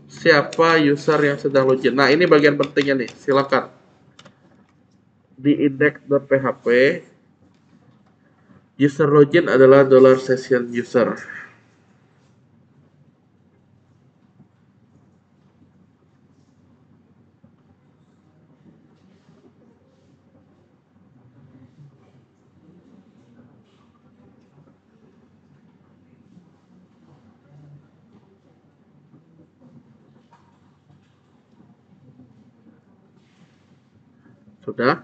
siapa user yang sedang login. Nah, ini bagian pentingnya nih. Silakan di index.php user login adalah dollar session user. Sudah?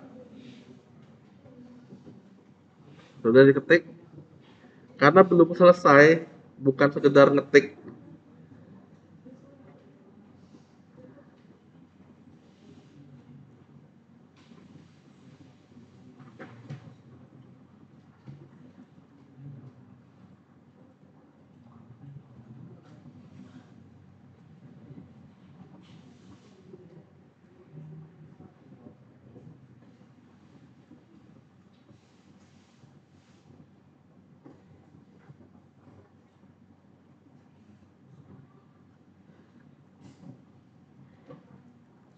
Sudah diketik? Karena belum selesai, bukan sekedar ngetik.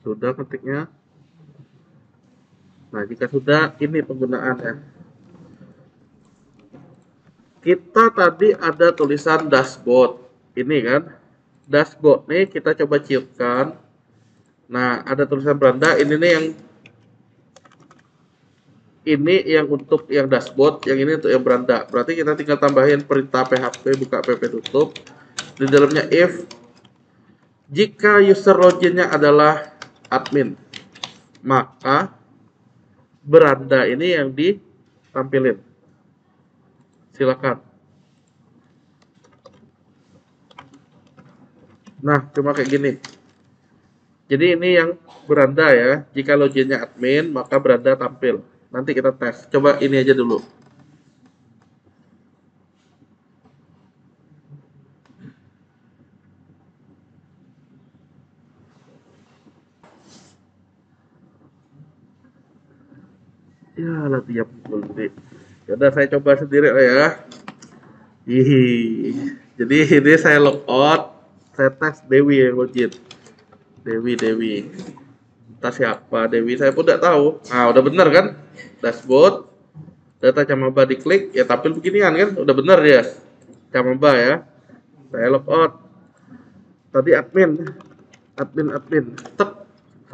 Sudah ketiknya. Nah, jika sudah, ini penggunaannya. Kita tadi ada tulisan dashboard. Ini kan. Dashboard nih kita coba ciutkan. Nah, ada tulisan beranda. Ini yang untuk yang dashboard, yang ini untuk yang beranda. Berarti kita tinggal tambahin perintah php buka pp tutup. Di dalamnya if jika user loginnya adalah admin, maka beranda ini yang ditampilin. Silakan. Nah, cuma kayak gini. Jadi ini yang beranda ya. Jika loginnya admin, maka beranda tampil. Nanti kita tes. Coba ini aja dulu. Ya, lah tiap nanti. Yaudah saya coba sendiri lah ya. Jadi ini saya logout, saya tes Dewi yang login. Dewi. Entah siapa Dewi, saya pun tidak tahu. Nah, udah bener kan? Dashboard, data Camaba diklik, ya tampil beginian kan? Udah bener ya. Camaba ya. Saya logout. Tadi admin. Tek,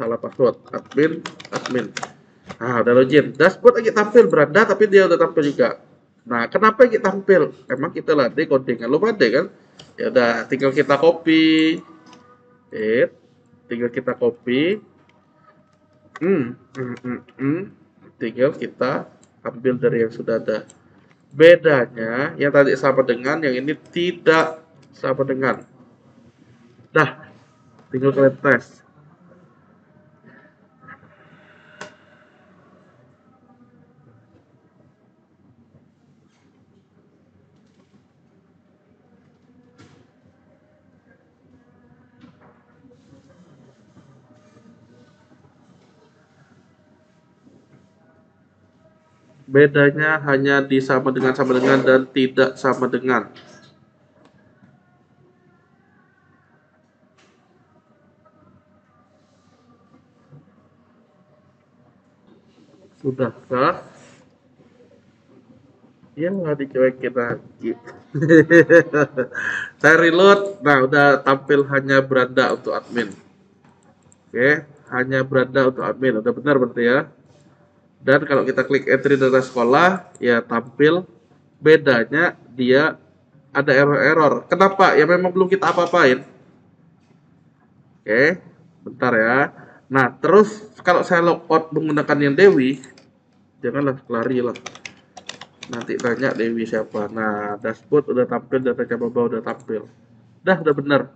salah password. Admin. Nah, udah login. Dashboard lagi tampil beranda, tapi dia udah tampil juga. Nah, kenapa kita tampil? Emang kita latih codingan lu pada kan? Ya udah, tinggal kita copy. Tinggal kita copy. Tinggal kita ambil dari yang sudah ada. Bedanya, yang tadi sama dengan, yang ini tidak sama dengan. Dah, tinggal kalian tes. Bedanya hanya di sama dengan dan tidak sama dengan. Sudahkah? Ya nggak dicuekin lagi. Saya reload. Nah, udah tampil hanya beranda untuk admin. Oke, hanya beranda untuk admin. Udah benar berarti ya. Dan kalau kita klik entry data sekolah, ya tampil. Bedanya dia ada error-error. Kenapa? Ya memang belum kita apa-apain. Oke, bentar ya. Nah, terus kalau saya logout menggunakan yang Dewi, janganlah lari lah. Nanti tanya Dewi siapa. Nah, dashboard udah tampil, data Camaba udah tampil. Udah bener.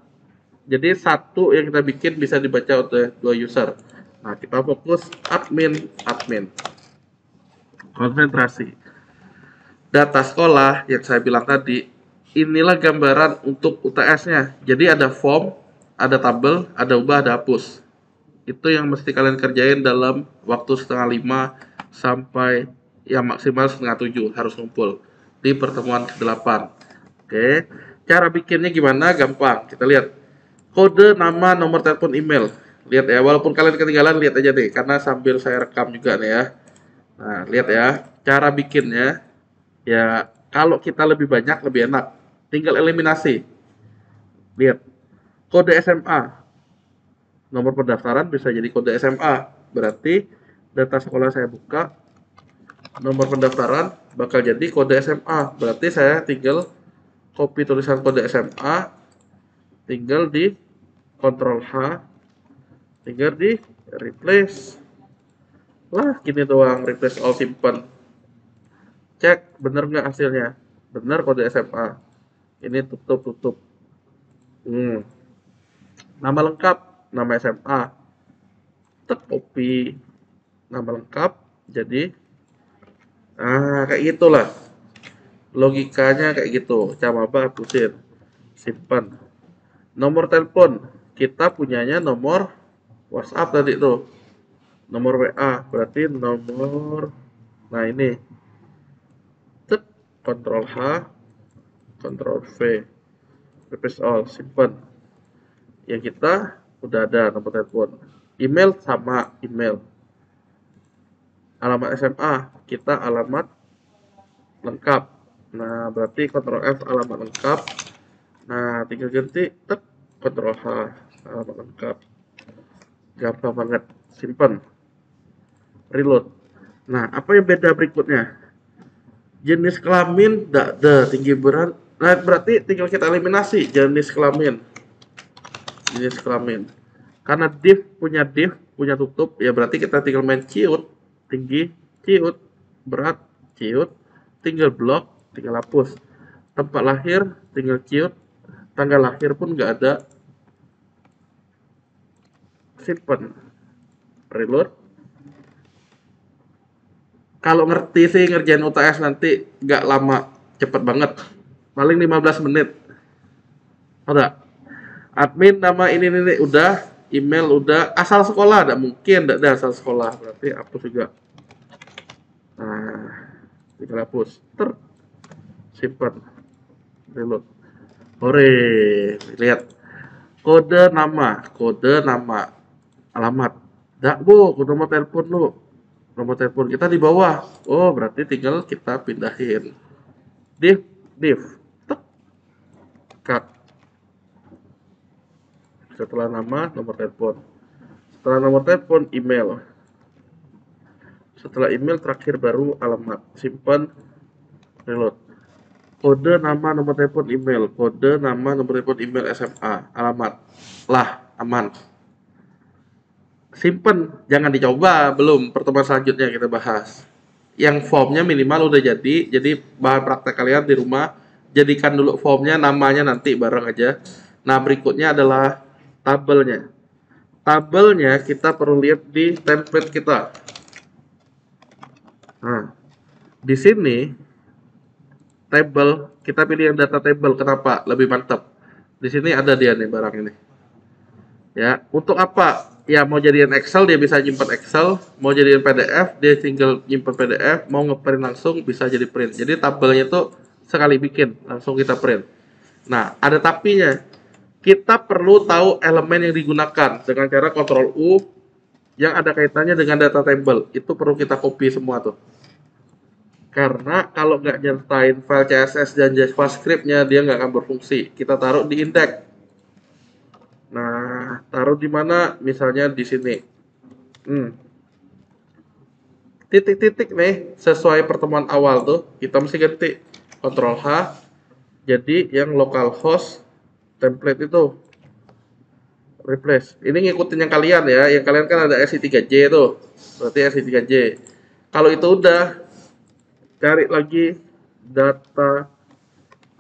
Jadi satu yang kita bikin bisa dibaca oleh dua user. Nah, kita fokus admin. Konsentrasi. Data sekolah yang saya bilang tadi, inilah gambaran untuk UTS-nya. Jadi ada form, ada tabel, ada ubah, ada hapus. Itu yang mesti kalian kerjain dalam waktu setengah 5 sampai ya maksimal setengah 7 harus ngumpul di pertemuan ke-8. Oke, cara bikinnya gimana? Gampang. Kita lihat kode, nama, nomor telepon, email. Lihat ya, walaupun kalian ketinggalan lihat aja deh, karena sambil saya rekam juga nih ya. Nah, lihat ya, cara bikinnya ya kalau kita lebih banyak lebih enak. Tinggal eliminasi. Lihat, kode SMA. Nomor pendaftaran bisa jadi kode SMA. Berarti data sekolah saya buka, nomor pendaftaran bakal jadi kode SMA. Berarti saya tinggal copy tulisan kode SMA, tinggal di Ctrl H, tinggal di replace. Lah, gini doang, replace all, simpan. Cek bener nggak hasilnya? Bener kode SMA. Ini tutup. Nama lengkap, nama SMA. Tek copy nama lengkap jadi kayak gitulah. Logikanya kayak gitu. Camaba hapusin. Simpan. Nomor telepon. Kita punyanya nomor WhatsApp tadi tuh. Nomor WA. Berarti nomor. Nah ini. Tek. Ctrl H. Ctrl V. Replace all. Simpan. Yang kita udah ada nomor telepon. Email sama email. Alamat SMA kita alamat lengkap. Nah, berarti Ctrl F alamat lengkap. Nah, tinggal ganti tek Ctrl H alamat lengkap. Gampang banget. Simpen. Reload. Nah, apa yang beda berikutnya? Jenis kelamin tidak ada, tinggi berat. Nah, berarti tinggal kita eliminasi jenis kelamin. Jenis kelamin. Karena div punya tutup, ya berarti kita tinggal main ciut, tinggi, ciut, berat, ciut, tinggal blok, tinggal hapus. Tempat lahir, tinggal ciut, tanggal lahir pun nggak ada. Simpen. Reload. Kalau ngerti sih ngerjain UTS nanti nggak lama, cepet banget. Paling 15 menit. Udah. Admin nama ini udah, email udah, asal sekolah ada mungkin enggak ada asal sekolah, berarti hapus juga. Nah, tinggal hapus. Simpan. Reload. Hore, lihat. Kode nama, alamat. Enggak, Bu, nomor telepon lu. Nomor telepon kita di bawah. Oh, berarti tinggal kita pindahin. Div. Tek. Cut. Setelah nama, nomor telepon. Setelah nomor telepon, email. Setelah email terakhir baru alamat. Simpan, reload. Kode nama nomor telepon email. Kode nama nomor telepon email SMA. Alamat. Lah, aman. Simpen, jangan dicoba. Belum, pertemuan selanjutnya kita bahas. Yang formnya minimal udah jadi bahan praktek kalian di rumah. Jadikan dulu formnya, namanya nanti bareng aja. Nah, berikutnya adalah tabelnya. Tabelnya kita perlu lihat di template kita. Nah, di sini table kita pilih yang data table. Kenapa? Lebih mantap. Di sini ada dia nih barang ini. Ya, untuk apa? Ya mau jadiin Excel dia bisa nyimpan Excel, mau jadiin PDF dia tinggal nyimpan PDF, mau ngeprint langsung bisa jadi print. Jadi tabelnya itu sekali bikin langsung kita print. Nah, ada tapinya. Kita perlu tahu elemen yang digunakan dengan cara Ctrl U yang ada kaitannya dengan data table. Itu perlu kita copy semua tuh. Karena kalau nggak nyertain file CSS dan JavaScript-nya dia nggak akan berfungsi. Kita taruh di index. Nah, taruh di mana? Misalnya di sini. Titik-titik nih sesuai pertemuan awal tuh kita mesti ganti Ctrl H jadi yang localhost template itu replace. Ini ngikutin yang kalian ya. Yang kalian kan ada SI3J tuh. Berarti SI3J. Kalau itu udah cari lagi data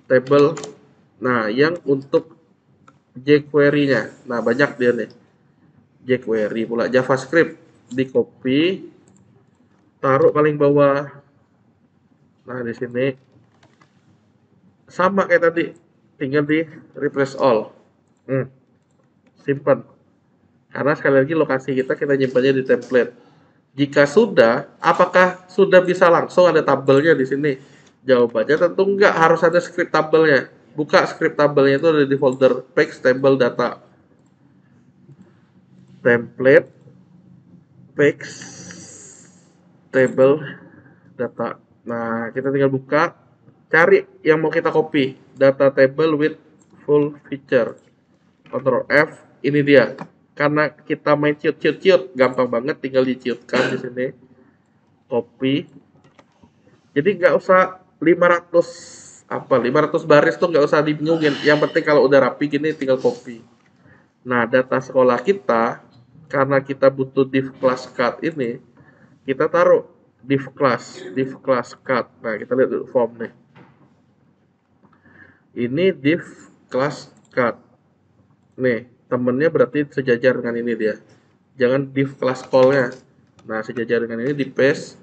table. Nah, yang untuk jQuery-nya. Nah, banyak dia nih. jQuery pula JavaScript di copy taruh paling bawah. Nah, di sini sama kayak tadi, tinggal di replace all. Simpan. Karena sekali lagi lokasi kita nyimpannya di template. Jika sudah, apakah sudah bisa langsung ada tabelnya di sini? Jawabannya tentu enggak, harus ada script tabelnya. Buka script tabelnya itu ada di folder page table data. Template page table data. Nah, kita tinggal buka, cari yang mau kita copy, data table with full feature. Ctrl F, ini dia. Karena kita main ciut, gampang banget, tinggal diciutkan di sini. Copy. Jadi nggak usah 500 baris tuh nggak usah dibingungin. Yang penting kalau udah rapi gini tinggal copy. Nah, data sekolah kita karena kita butuh div class cut ini, kita taruh div class cut. Nah, kita lihat dulu form nih. Ini div class cut. Nih, temennya berarti sejajar dengan ini dia. Jangan div class call-nya. Nah, sejajar dengan ini di paste.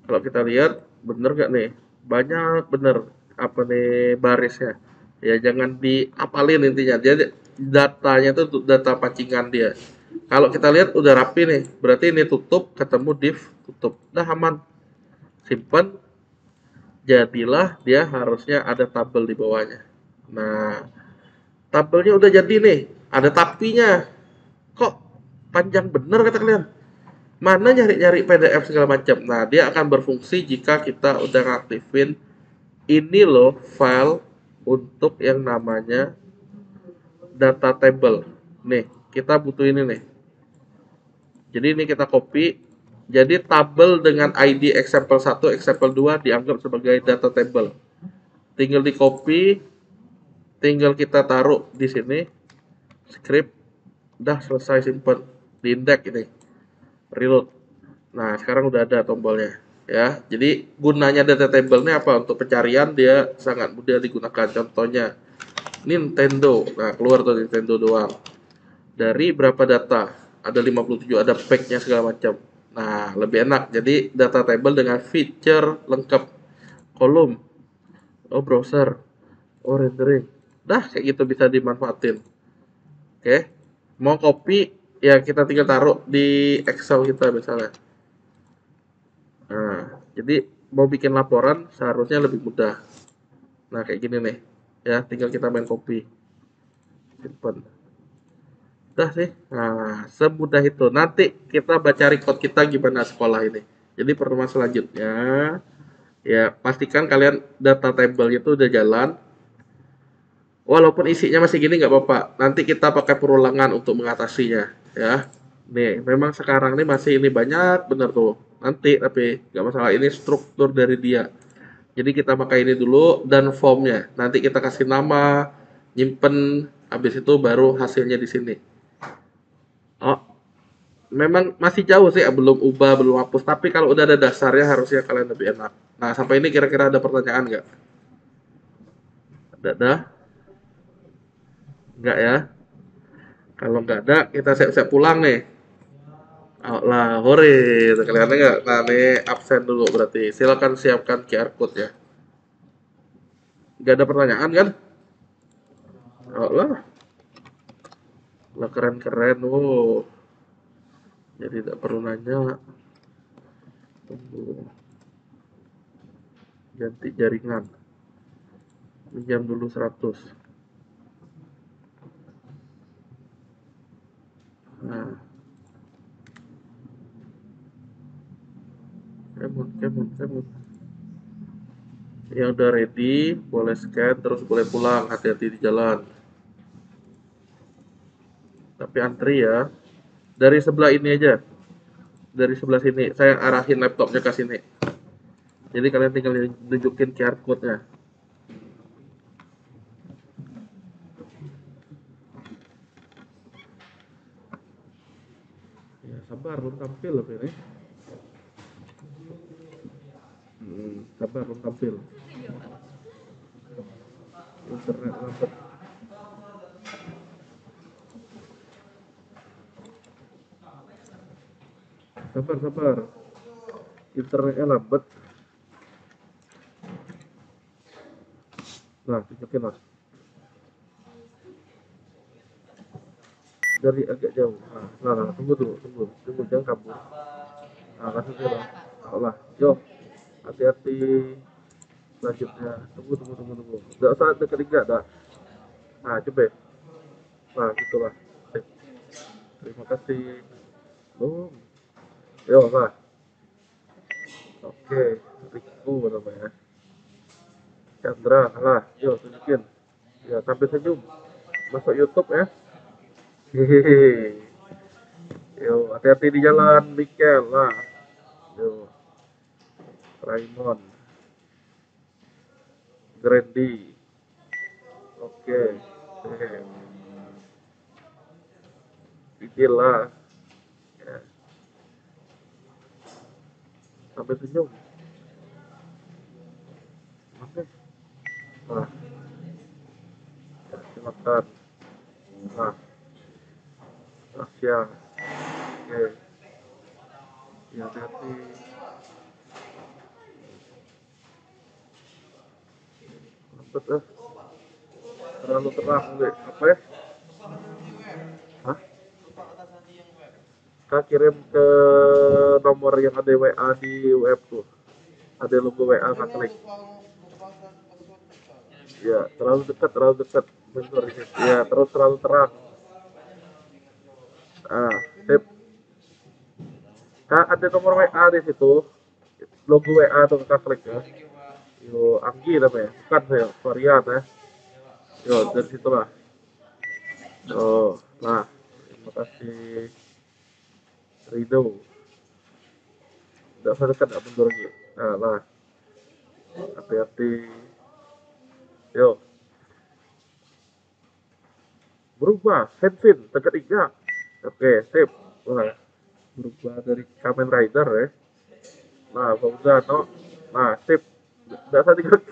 Kalau kita lihat bener gak nih? Banyak bener apa nih barisnya. Ya jangan diapalin intinya. Jadi datanya itu data pancingan dia. Kalau kita lihat udah rapi nih, berarti ini tutup, ketemu div, tutup. Udah aman. Simpan. Jadilah dia harusnya ada tabel di bawahnya. Nah, tabelnya udah jadi nih, ada tapinya. Kok panjang bener kata kalian. Mana nyari-nyari PDF segala macam. Nah, dia akan berfungsi jika kita udah ngaktifin ini loh file untuk yang namanya data table. Nih, kita butuh ini nih. Jadi ini kita copy. Jadi tabel dengan ID example 1, example 2 dianggap sebagai data table. Tinggal di copy, tinggal kita taruh di sini, script, udah selesai simpen, di index ini, reload. Nah sekarang udah ada tombolnya, ya. Jadi gunanya data table ini apa? Untuk pencarian dia sangat mudah digunakan. Contohnya Nintendo, nah keluar tuh Nintendo doang. Dari berapa data? Ada 57, ada pack-nya segala macam. Nah lebih enak. Jadi data table dengan feature lengkap, kolom, oh browser, oh rendering, dah kayak gitu bisa dimanfaatin. Oke, mau copy ya kita tinggal taruh di Excel kita misalnya. Nah, jadi mau bikin laporan seharusnya lebih mudah. Nah kayak gini nih, ya tinggal kita main copy, simpan. Udah sih, nah semudah itu. Nanti kita baca record kita gimana sekolah ini. Jadi pertemuan selanjutnya, ya pastikan kalian data table itu udah jalan. Walaupun isinya masih gini nggak apa-apa. Nanti kita pakai perulangan untuk mengatasinya, ya. Nih, memang sekarang ini masih ini banyak bener tuh. Nanti tapi nggak masalah. Ini struktur dari dia. Jadi kita pakai ini dulu dan formnya. Nanti kita kasih nama, nyimpen, habis itu baru hasilnya di sini. Oh, memang masih jauh sih, belum ubah, belum hapus. Tapi kalau udah ada dasarnya harusnya kalian lebih enak. Nah, sampai ini kira-kira ada pertanyaan nggak? Ada? Nggak ya? Kalau nggak ada, kita siap-siap pulang nih. Oh, lah, hore, kelihatan nggak? Nah, ini absen dulu berarti. Silakan siapkan QR code ya. Nggak ada pertanyaan kan? Oh, lah keren-keren. Oh, jadi tidak perlu nanya. Tunggu, ganti jaringan. Pinjam dulu 100. Nah, kemon. Yang udah ready, boleh scan, terus boleh pulang. Hati-hati di jalan. Tapi antri ya. Dari sebelah ini aja. Dari sebelah sini. Saya arahin laptopnya ke sini. Jadi kalian tinggal nunjukin QR code-nya. Ya, sabar, belum tampil loh ini. Sabar, belum tampil. Internet lambat. Sabar. Internetnya lambat. Nah, tunjukin lah. Dari agak jauh. Nah, tunggu. Jangan kabur. Nah, langsung aja lah. Allah, yo. Hati-hati. Selanjutnya. Tunggu. Nggak usah dekat-dekat dah. Nah, coba. Nah, gitulah. Terima kasih. Oh, yo, lah. Oke, Riku namanya. Chandra, lah, yo tunjukin. Ya, sampai senyum. Masuk YouTube ya. Hehehe. Yo, hati-hati di jalan, Mikel lah. Yo, Raymond, Grandi. Oke. Hehehe. Pikir lah. Ya, sampai senyum. Oke. Nah, ya, silakan. Nah, Asia. Oke. Ya, hati-hati. Lambat ah. Terlalu terang, apa ya? Hah? Kak kirim ke nomor yang ada WA di web tuh. Ada logo WA Kak klik. Ya, terlalu dekat. Bentar, ya, terus terlalu terang. Ah, Sip. Kak, ada nomor WA di situ. Logo WA tuh kakak klik ya. Yo, Anggi namanya. Bukan saya, Varian ya. Yo, dari situlah. Oh, nah, terima kasih Rido. Tidak usah dekat, tidak mundur lagi. Nah, lah, hati-hati. Yo, berubah. Henshin, tekan 3. Oke, sip. Wah, berubah dari Kamen Rider ya. Nah, Fauzan, no. Nah, sip. Tidak usah diklik.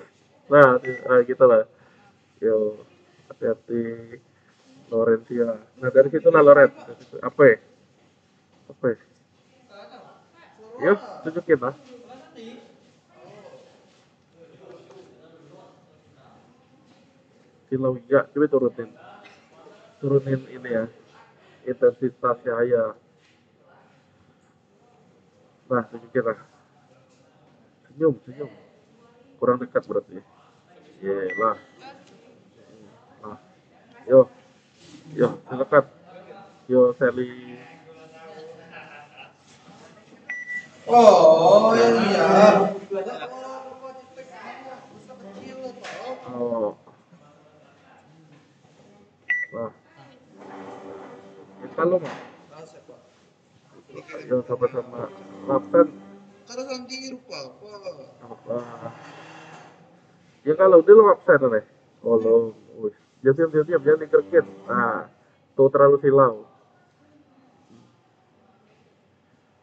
Nah, gitu lah. Yo, hati-hati. Lorencia. Nah, dari situ lah Loren. Apa ya? Apa ya? Yuk, tunjukin lah. Silawija, coba turunin. Turunin ini ya. Intensitasnya ya. Nah, tunjukin lah. Senyum, senyum. Kurang dekat berarti. Lah. Nah, yo, yo, silakan. Yo, Sally. Oh, yang iya. Oh, nah. Ya, kalau mah. Yo, sama-sama. Lapsen. Karena nanti rupa apa? Apa? Ya kalau dia lo absen nih. Oh lo, wih. Diam, diam, diam, jangan dikerkin. Nah, tuh terlalu silau.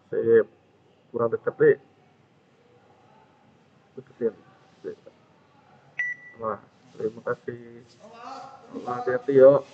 Sip. Kurang deket deh. Deketin. Sip. Wah, terima kasih. Hati-hati yuk.